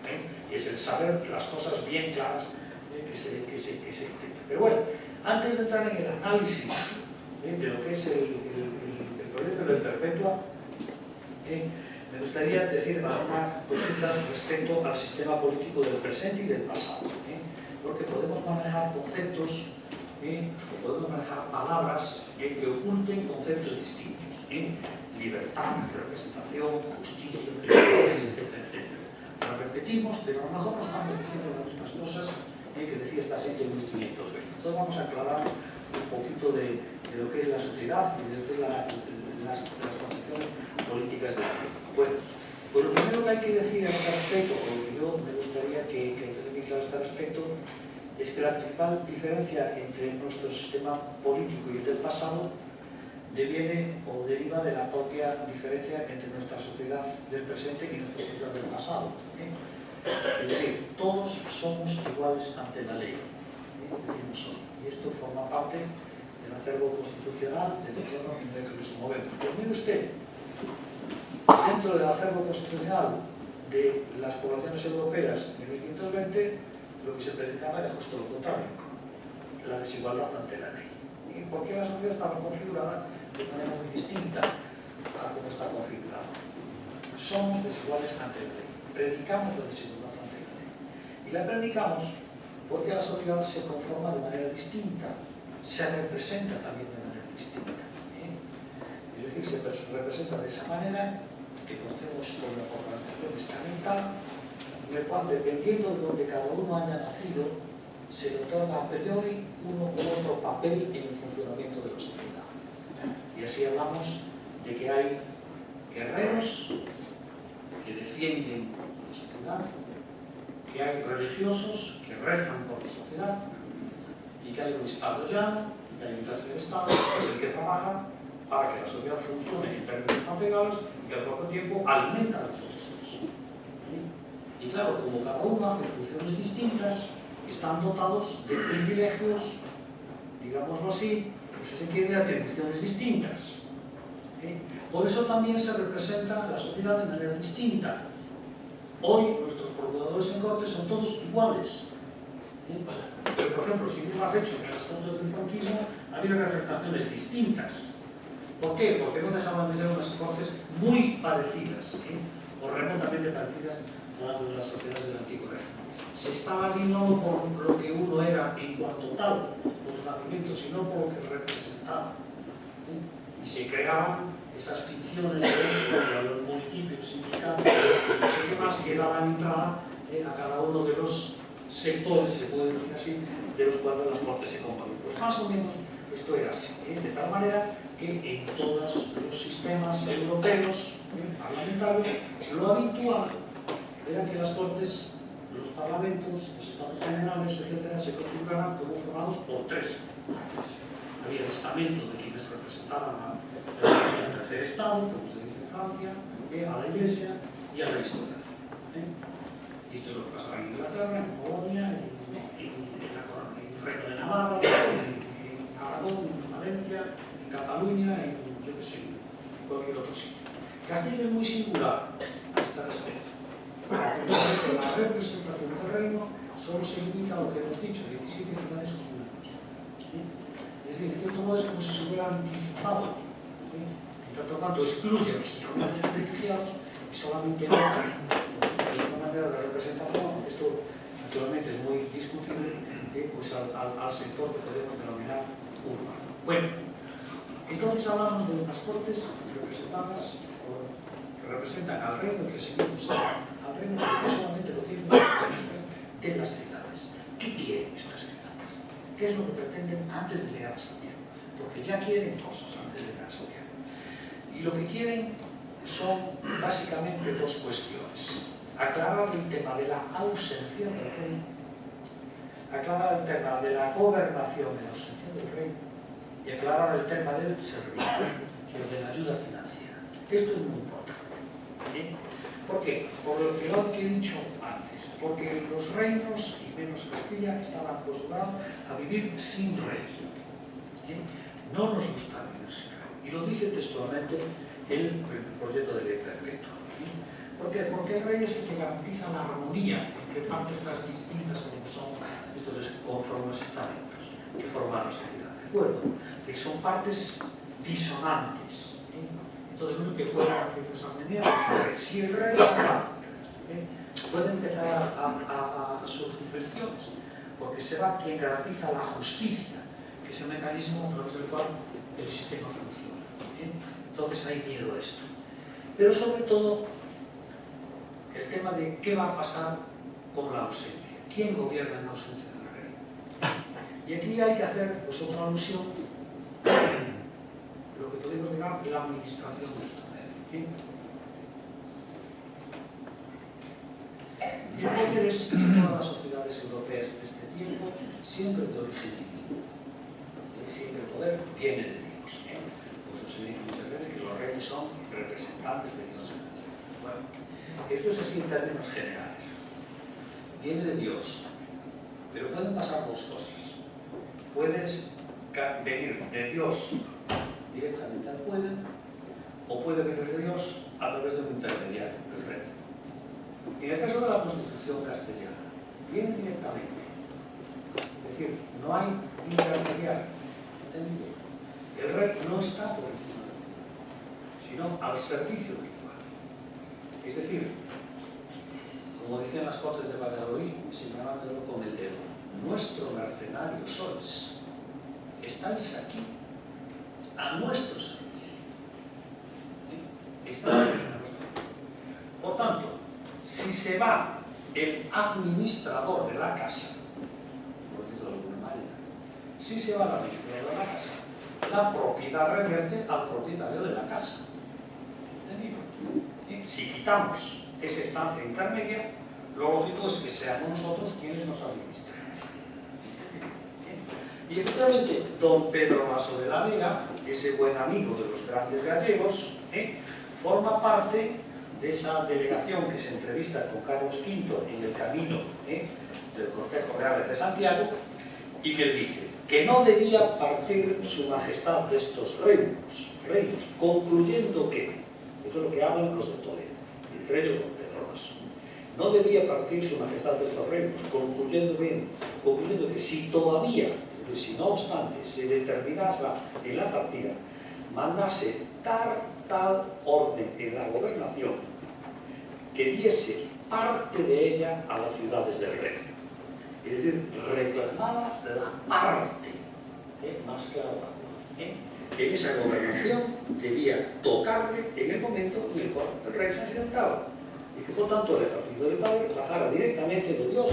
y es el saber las cosas bien claras que se pero bueno, antes de entrar en el análisis de lo que es el proyecto de ley perpetua, me gustaría decir algunas cositas respecto al sistema político del presente y del pasado, porque podemos manejar conceptos o podemos manejar palabras que oculten conceptos distintos, libertad, representación, justicia, etcétera, etcétera. Lo repetimos, pero a lo mejor no estamos diciendo las mismas cosas que decía esta gente en 1520. Entonces vamos a aclarar un poquito de lo que es la sociedad y de lo que es las concepciones políticas de la vida. Bueno, pues lo primero que hay que decir a este respecto, o lo que yo me gustaría que quede bien claro a este respecto, es que la principal diferencia entre nuestro sistema político y el del pasado deviene o deriva de la propia diferencia entre nuestra sociedad del presente y nuestra sociedad del pasado. Es decir, todos somos iguales ante la ley, decimos hoy, y esto forma parte del acervo constitucional del entorno en el que nos movemos. Pues mire usted, dentro del acervo constitucional de las poblaciones europeas de 1520, lo que se predicaba era justo lo contrario, la desigualdad ante la ley. ¿Y por qué la sociedad estaba configurada de manera muy distinta a cómo está configurada? Somos desiguales ante la ley. Predicamos la desigualdad ante la ley. Y la predicamos porque la sociedad se conforma de manera distinta, se representa también de manera distinta. Es decir, se representa de esa manera que conocemos como organización estamental, en el cual, dependiendo de donde cada uno haya nacido, se le otorga a priori uno u otro papel en el funcionamiento de la sociedad. Y así hablamos de que hay guerreros que defienden la sociedad, que hay religiosos que rezan por la sociedad, y que hay un Estado llano, y que hay un tercer Estado, que es el que trabaja para que la sociedad funcione en términos materiales y que al propio tiempo alimenta a los otros dos. Y claro, como cada uno hace funciones distintas, están dotados de privilegios, digámoslo así, pues si se quiere, de atribuciones distintas. Por eso también se representa la sociedad de manera distinta. Hoy nuestros procuradores en corte son todos iguales. Pero, por ejemplo, si tú has hecho que en las cortes del franquismo había representaciones distintas. ¿Por qué? Porque no dejaban de ser unas cortes muy parecidas, o remotamente parecidas a las de las sociedades del antiguo régimen. Se estaba allí no por lo que uno era en cuanto tal, por su nacimiento, sino por lo que representaba. Y se creaban esas ficciones de los municipios, sindicatos, y no sé qué más, que daban entrada a cada uno de los sectores, se puede decir así, de los cuales las cortes se componen. Pues más o menos esto era así, de tal manera que en todos los sistemas europeos parlamentarios lo habitual era que las cortes, los parlamentos, los estados generales, etcétera, se configuraran como formados por tres partes. Había el estamento de quienes representaban al tercer Estado, como se dice en Francia, a la Iglesia y a la historia. Y esto es lo que pasaba en Inglaterra, en Polonia, en el Reino de Navarra, en Aragón, en Valencia, en Cataluña, en yo qué sé, en cualquier otro sitio. Castilla es muy singular a este respecto. Porque la representación del reino solo se limita a lo que hemos dicho, 17 ciudades comunes. Es decir, en cierto modo es como si se hubiera anticipado. En tanto cuanto excluye a los instrumentos privilegiados y solamente nota una manera de representación, aunque esto naturalmente es muy discutible, pues al sector que podemos denominar urbano. Bueno, entonces hablamos de unas cortes representadas que representan al reino, que seguimos al reino, que solamente lo tienen de las ciudades. ¿Qué quieren estas ciudades? ¿Qué es lo que pretenden antes de llegar a Santiago? Porque ya quieren cosas antes de llegar a Santiago. Y lo que quieren son básicamente dos cuestiones. Aclarar el tema de la ausencia del reino, aclarar el tema de la gobernación en ausencia del reino y aclarar el tema del servicio, que es de la ayuda financiera. Esto es muy importante. ¿Por qué? Por lo que he dicho antes, porque los reinos, y menos Castilla, estaban acostumbrados a vivir sin rey. No nos gusta vivir sin rey. Y lo dice textualmente el proyecto de ley perpetua. ¿Por qué? Porque el rey es el que garantiza la armonía entre partes tan distintas como son estos conformes estamentos que forman la sociedad. ¿De acuerdo? Que son partes disonantes. Todo el mundo que pueda hacer esa manera, si el rey se va, puede empezar a surgir fricciones, porque será quien garantiza la justicia, que es el mecanismo a través del cual el sistema funciona. Entonces hay miedo a esto. Pero sobre todo, el tema de qué va a pasar con la ausencia. ¿Quién gobierna en la ausencia del rey? Y aquí hay que hacer pues, otra alusión a lo que podemos llamar la administración del poder. Y el poder es en todas las sociedades europeas de este tiempo siempre de origen divino. Siempre el poder viene de Dios. Por eso se dice muchas veces que los reyes son representantes de Dios. Bueno, esto es así en términos generales. Viene de Dios, pero pueden pasar dos cosas. Puedes venir de Dios directamente al pueblo, o puede venir de Dios a través de un intermediario, el rey. En el caso de la Constitución castellana, viene directamente. Es decir, no hay intermediario. ¿Entendido? El rey no está por encima del pueblo, sino al servicio del igual. Es decir, como decían las Cortes de Valladolid, señalándolo con el dedo, nuestro mercenario sois, estáis aquí, a nuestro servicio. Estáis aquí a nuestro servicio. Por tanto, si se va el administrador de la casa, por decirlo de alguna manera, si se va el administrador de la casa, la propiedad reverte al propietario de la casa. ¿Entendido? Si quitamos esa estancia intermedia, lo lógico es que seamos nosotros quienes nos administremos. Y efectivamente, don Pedro Maso de la Vega, ese buen amigo de los grandes gallegos, forma parte de esa delegación que se entrevista con Carlos V en el camino del Cortejo Real de Santiago, y que dice que no debía partir su majestad de estos reinos, concluyendo que, esto es lo que hablan los de Toledo, entre ellos don Pedro Maso, no debía partir su majestad de estos reinos, concluyendo que si todavía, si no obstante, se determinara en la partida, mandase tal orden en la gobernación que diese parte de ella a las ciudades del reino. Es decir, reclamaba la parte, más que agua. En esa gobernación debía tocarle en el momento en el cual el rey se sentaba, y que por tanto el ejercicio del padre bajara directamente de Dios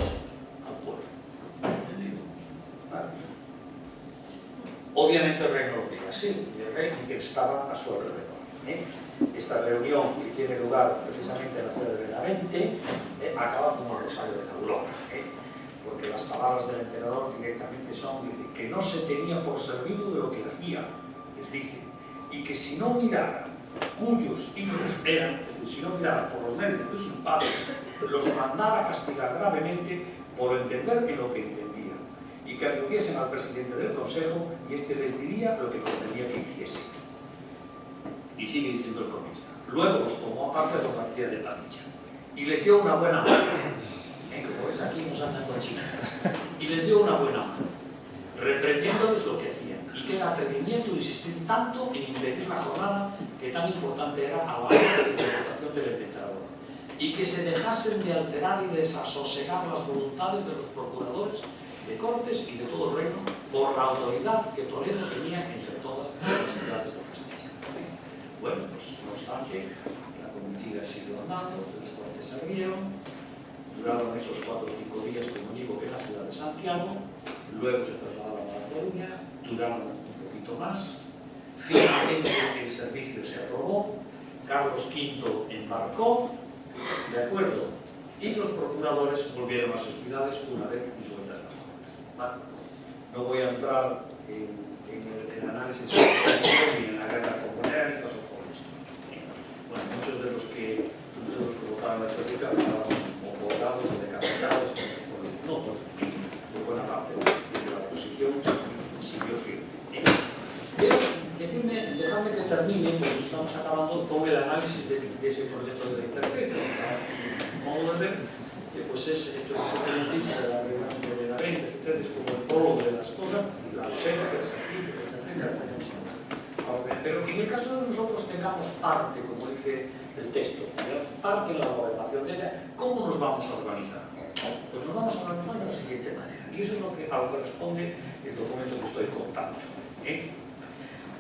al pueblo. ¿Entendido? ¿Vale? Obviamente el rey no lo diga así, y el rey que estaba a su alrededor. Esta reunión que tiene lugar precisamente en la ciudad de Benavente acaba como el rosario de la aurora, porque las palabras del emperador directamente son, dice, que no se tenía por servido de lo que hacía, les dice, y que si no mirara cuyos hijos eran, si no mirara por los méritos de sus padres, los mandara a castigar gravemente por entender en lo que entendían, y que acudiesen al presidente del consejo y éste les diría lo que convenía que hiciesen. Y sigue diciendo el cronista. Luego los tomó aparte a don García de Padilla y les dio una buena mano. Como ves, aquí nos andan con chicas. Y les dio una buena mano, reprendiéndoles lo que hacían, y que era atrevimiento insistir tanto en impedir la jornada que tan importante era a la hora de la interpretación del emperador, y que se dejasen de alterar y desasosegar las voluntades de los procuradores de Cortes y de todo el reino por la autoridad que Toledo tenía entre todas las ciudades de Castilla. Bueno, pues no obstante, la comitiva siguió andando, los Cortes se abrieron, duraron esos 4 o 5 días, como digo, en la ciudad de Santiago, luego se trasladaron a La Coruña, duraron un poquito más, finalmente el servicio se aprobó, Carlos V embarcó, de acuerdo, y los procuradores volvieron a sus ciudades una vez disueltas las Cortes. ¿Vale? No voy a entrar en el análisis de la ni en la guerra con Bonaerense o por esto. Bueno, muchos de los que votaron la República estaban bordados o decapitados, no todos, por buena parte de la oposición siguió firme. Pero dejadme que termine, porque estamos acabando con el análisis de ese proyecto de la interpretación. Modo de ver, pues es esto que de la Benavente, etcétera, es como el prólogo de las cosas, la ausencia, el servicio, etcétera. Pero en el caso de nosotros tengamos parte, como dice el texto, parte en la gobernación de ella, ¿cómo nos vamos a organizar? Pues nos vamos a organizar de la siguiente manera, y eso es a lo que responde el documento que estoy contando. Y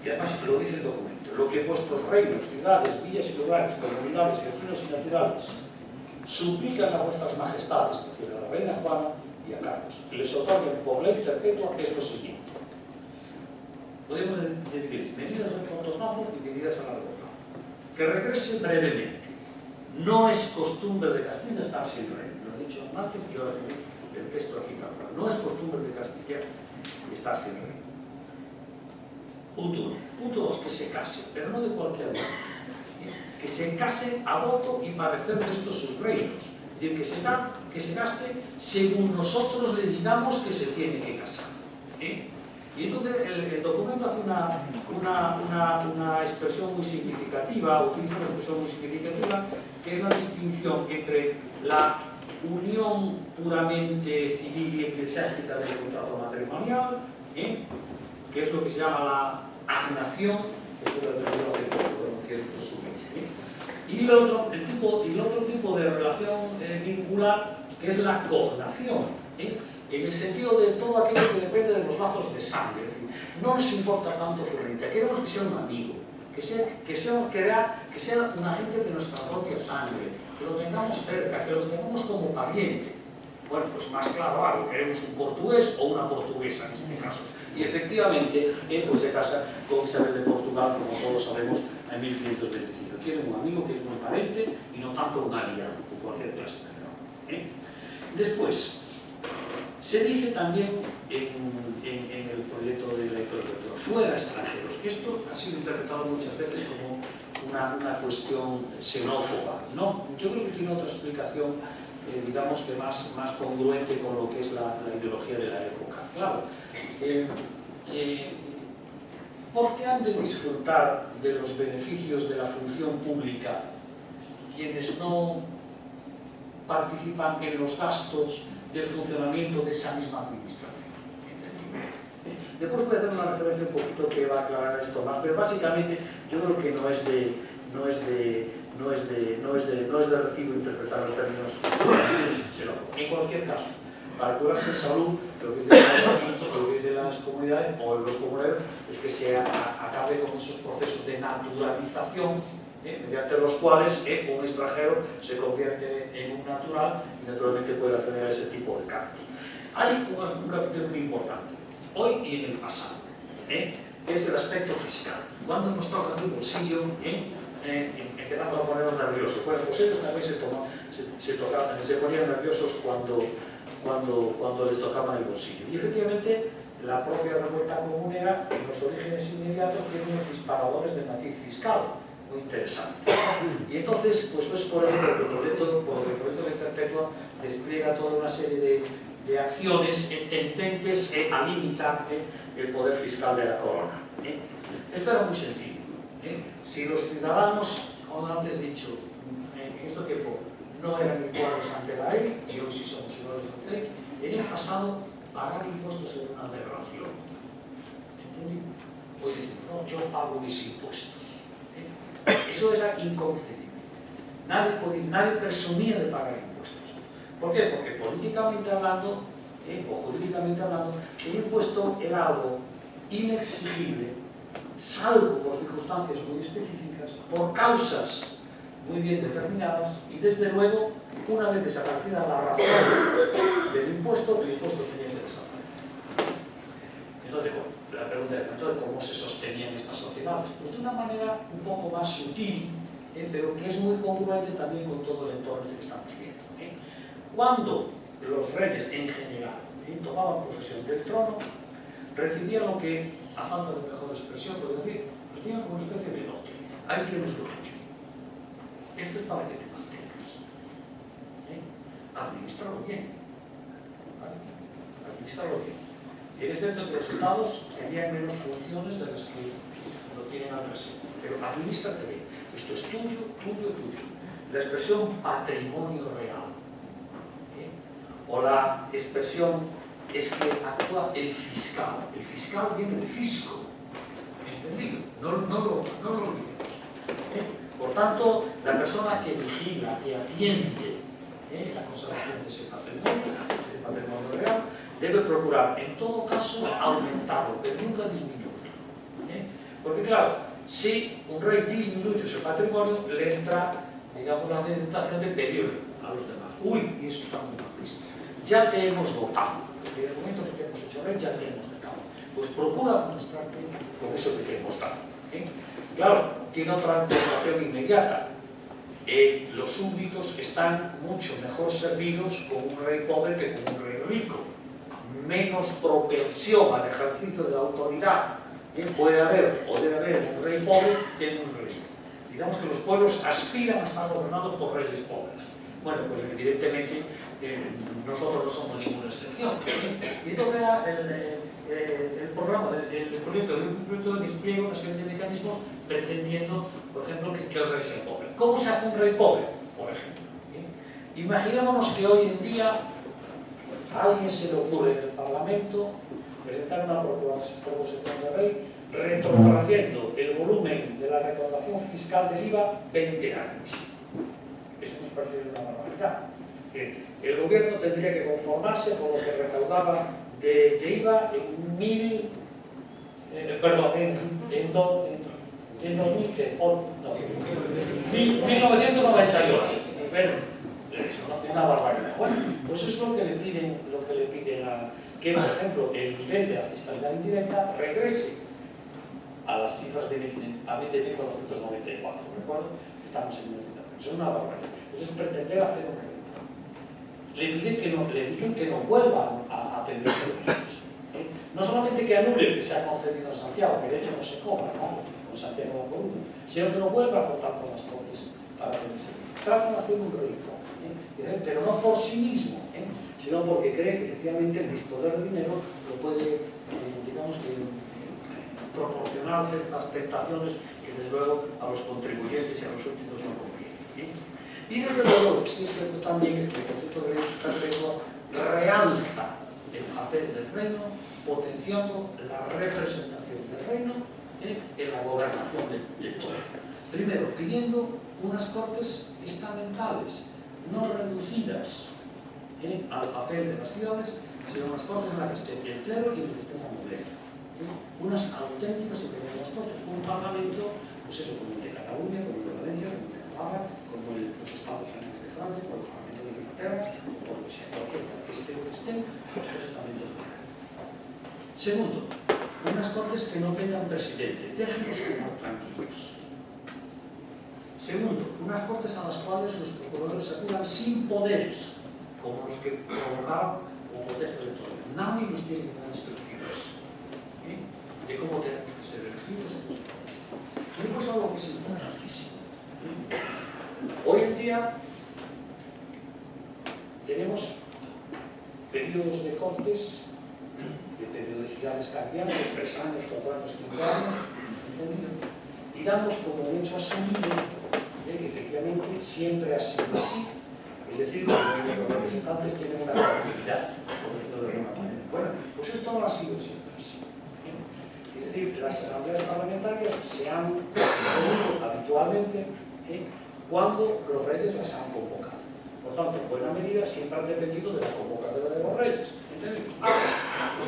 además lo dice el documento: lo que vuestros reinos, ciudades, villas y lugares, comunidades, vecinos y naturales suplican a vuestras majestades, es decir, a la reina Juana y a Carlos, que les otorguen por ley perpetua, es lo siguiente. Podemos dividir medidas de corto plazo y medidas a largo plazo. Que regrese brevemente. No es costumbre de Castilla estar sin rey. Lo he dicho antes y ahora el texto aquí tal. No es costumbre de Castilla estar sin rey. Punto 1. Punto 2. Que se case, pero no de cualquier modo. Que se case a voto y parecer de estos sus reinos. Es decir, que se gaste según nosotros le digamos que se tiene que casar. Y entonces el documento hace una expresión muy significativa, utiliza una expresión muy significativa, que es la distinción entre la unión puramente civil y eclesiástica del contrato matrimonial, que es lo que se llama la agnación, que es lo que y el otro tipo de relación vincular, que es la cognación, en el sentido de todo aquello que depende de los lazos de sangre. Es decir, no nos importa tanto su herencia, queremos que sea un amigo, que sea una gente de nuestra propia sangre, que lo tengamos cerca, que lo tengamos como pariente. Bueno, pues más claro algo, queremos un portugués o una portuguesa en este caso. Y efectivamente, pues se casa con Isabel de Portugal, como todos sabemos, en 1525. Quieren un amigo, quieren un parente y no tanto un aliado, o cualquier clase de Después, se dice también en el proyecto de la literatura, fuera extranjeros. Esto ha sido interpretado muchas veces como una cuestión xenófoba, ¿no? Yo creo que tiene otra explicación, digamos que más congruente con lo que es la ideología de la época. Claro, ¿por qué han de disfrutar de los beneficios de la función pública quienes no participan en los gastos del funcionamiento de esa misma administración? Después voy a hacer una referencia un poquito que va a aclarar esto más, pero básicamente yo creo que no es de recibo interpretar los términos xenófobos. En cualquier caso, para curarse en salud, lo que dice las comunidades o los comuneros es que se acabe con esos procesos de naturalización, mediante los cuales un extranjero se convierte en un natural y naturalmente puede acceder a ese tipo de cargos. Hay un capítulo muy importante, hoy y en el pasado, que es el aspecto fiscal. Cuando nos toca el bolsillo, empezamos a ponernos nerviosos. Bueno, pues ellos también se ponían nerviosos cuando les tocaban el bolsillo. Y efectivamente, la propia revuelta comunera, en los orígenes inmediatos, tiene unos disparadores de matiz fiscal muy interesante. Y entonces, pues por eso el proyecto de Perpetua despliega toda una serie de acciones tendentes a limitar el poder fiscal de la corona. Esto era muy sencillo. Si los ciudadanos, como antes dicho, en este tiempo no eran iguales ante la ley, y hoy sí somos iguales ante la ley, en el pasado pagar impuestos era una aberración. ¿Entendido? Hoy decimos, no, yo pago mis impuestos. Eso era inconcebible. Nadie presumía de pagar impuestos. ¿Por qué? Porque políticamente hablando, o jurídicamente hablando, el impuesto era algo inexigible, salvo por circunstancias muy específicas, por causas muy bien determinadas, y desde luego, una vez desaparecida la razón del impuesto, el impuesto tenía que desaparecer. Entonces, bueno, la pregunta es, entonces, ¿cómo se sostenían estas sociedades? Pues de una manera un poco más sutil, pero que es muy congruente también con todo el entorno que estamos viendo. Cuando los reyes en general tomaban posesión del trono, recibían lo que, a falta de mejor expresión, por decir, recibían como una especie de dote. Hay que nos lo hecho. Esto es para que te mantengas. Administrarlo bien. ¿Vale? Administrarlo bien. Y es cierto que los estados tenían menos funciones de las que lo tienen al presente. Pero administrate bien. Esto es tuyo, tuyo, tuyo. La expresión patrimonio real. O la expresión es que actúa el fiscal. El fiscal viene del fisco. ¿Entendido? No lo olvidemos. Por tanto, la persona que vigila, que atiende la conservación de ese patrimonio real, debe procurar, en todo caso, aumentarlo, pero nunca disminuirlo. Porque, claro, si un rey disminuye ese patrimonio, le entra, digamos, la tentación de pedir a los demás. Uy, y eso está muy mal visto. Ya te hemos votado. En el momento que te hemos hecho rey, ya te hemos votado. Pues procura administrarte con eso que te hemos dado. Claro, tiene otra connotación inmediata. Los súbditos están mucho mejor servidos con un rey pobre que con un rey rico. Menos propensión al ejercicio de la autoridad puede haber o debe haber un rey pobre que en un rey rico. Digamos que los pueblos aspiran a estar gobernados por reyes pobres. Bueno, pues evidentemente nosotros no somos ninguna excepción. Y entonces el proyecto despliega una serie de mecanismos pretendiendo, por ejemplo, que el rey sea pobre. ¿Cómo se hace un rey pobre? Por ejemplo. Imaginémonos que hoy en día a alguien se le ocurre en el Parlamento presentar una proposición de ley retrotrayendo el volumen de la recaudación fiscal del IVA 20 años. Eso nos parece una barbaridad. El gobierno tendría que conformarse con lo que recaudaba de IVA en 1998. Bueno, es una barbaridad. Bueno, pues Pues es lo que le piden que, por ejemplo, el nivel de la fiscalidad indirecta regrese a las cifras de 20.494, ¿recuerdo? Estamos en 1900. Es una barbaridad. Entonces, pretender hacer un crédito. Le dicen que no vuelvan a pedir servicios. No solamente que anule que se ha concedido en Santiago, que de hecho no se cobra, ¿no? Con Santiago de Coruña, sino que no vuelva a contar con las Cortes para pedir servicios. Tratan de hacer un proyecto, pero no por sí mismo, sino porque cree que efectivamente el disponer de dinero lo puede, digamos que, proporcionar ciertas tentaciones que desde luego a los contribuyentes y a los súbditos no convienen. Y desde luego, sí es cierto también que el concepto de derecho perpetuo realza el papel del reino, potenciando la representación del reino en la gobernación de todo. Primero, pidiendo unas cortes estamentales, no reducidas al papel de las ciudades, sino unas cortes en las que esté el clero y en las que esté la nobleza. Unas auténticas y pequeñas cortes, un parlamento, pues eso, como el de Cataluña, como el de Valencia, como el de Navarra, como los Estados Unidos de Francia, como el Parlamento de Inglaterra, o lo que sea, cualquier que estén, pues los estamentos de la. Segundo, unas cortes que no tengan presidente, déjenlos quedar tranquilos. Segundo, unas cortes a las cuales los procuradores acudan sin poderes, como los que provocaron como protesta electoral. Nadie nos tiene que dar instrucciones de cómo tenemos que ser elegidos. Y pues algo que es importantísimo. Hoy en día tenemos periodos de cortes de periodicidades cambiantes, 3 años, 4 años, 5 años, y damos como hecho asumido que efectivamente siempre ha sido así. Es decir, que los representantes tienen una capacidad, por decirlo de alguna manera. Bueno, pues esto no ha sido siempre así. Es decir, las asambleas parlamentarias se han reunido habitualmente cuando los reyes las han convocado. Por tanto, en buena medida siempre han dependido de la convocatoria de los reyes.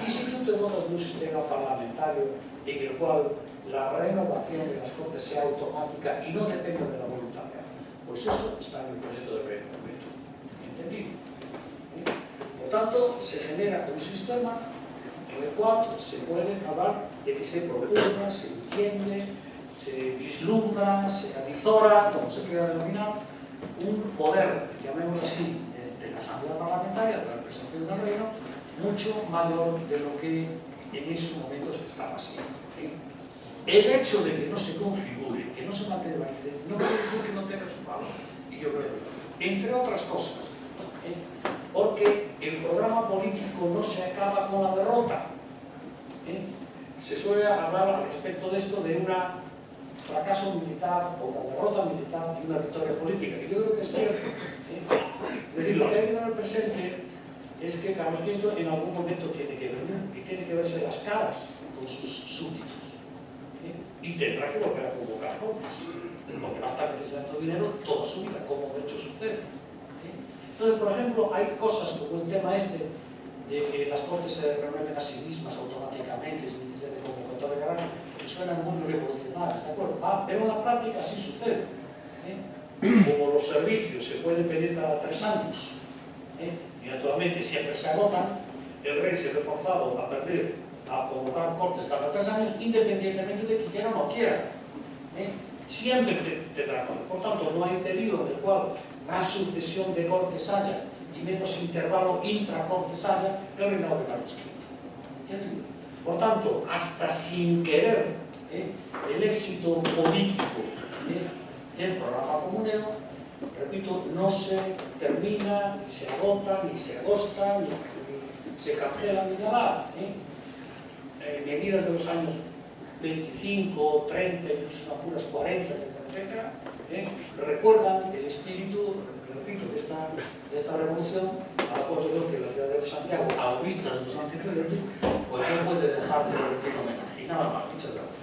Y si tú te dotas de un sistema parlamentario en el cual la renovación de las Cortes sea automática y no depende de la voluntad real, pues eso está en el proyecto de ley concreto. ¿Entendido? Por tanto, se genera un sistema en el cual se puede hablar de que se propugna, se entiende, se vislumbra, se avizora, como se quiera denominar, un poder, llamémoslo así, de la Asamblea Parlamentaria, de la representación del reino, mucho mayor de lo que en esos momentos estaba haciendo. El hecho de que no se configure, que no se materialice, no quiere decir que no tenga su valor. Y yo creo, entre otras cosas, porque el programa político no se acaba con la derrota. Se suele hablar al respecto de esto de un fracaso militar o la derrota militar y una victoria política. Y yo creo que es cierto. Es decir, lo que hay en el presente es que Carlos V en algún momento tiene que venir y tiene que verse las caras con sus súbditos. Y tendrá que volver a convocar cortes, porque va a estar necesitando dinero toda su vida, como de hecho sucede. Entonces, por ejemplo, hay cosas como el tema este de que las cortes se renueven a sí mismas automáticamente sin necesidad de convocatoria, que suenan muy revolucionarias, ¿de acuerdo? Pero en la práctica sí sucede. Como los servicios se pueden pedir cada 3 años, y naturalmente siempre se agotan, el rey se ve forzado a convocar cortes cada 3 años, independientemente de que quiera o no quiera. Siempre tendrá cortes. Por tanto, no hay periodo en el cual más sucesión de cortes haya y menos intervalo intracortes haya que el reinado de Carlos V. Por tanto, hasta sin querer el éxito político del programa comunero, repito, no se termina, ni se agota, ni se agosta, ni se cancela, ni nada. Medidas de los años 25, 30, incluso apuras 40, etc., recuerdan el espíritu, repito, de esta revolución, a la cual yo creo que la ciudad de Santiago, a la vista de los antecedentes, pues no puede dejar de homenaje. Y nada más, muchas gracias.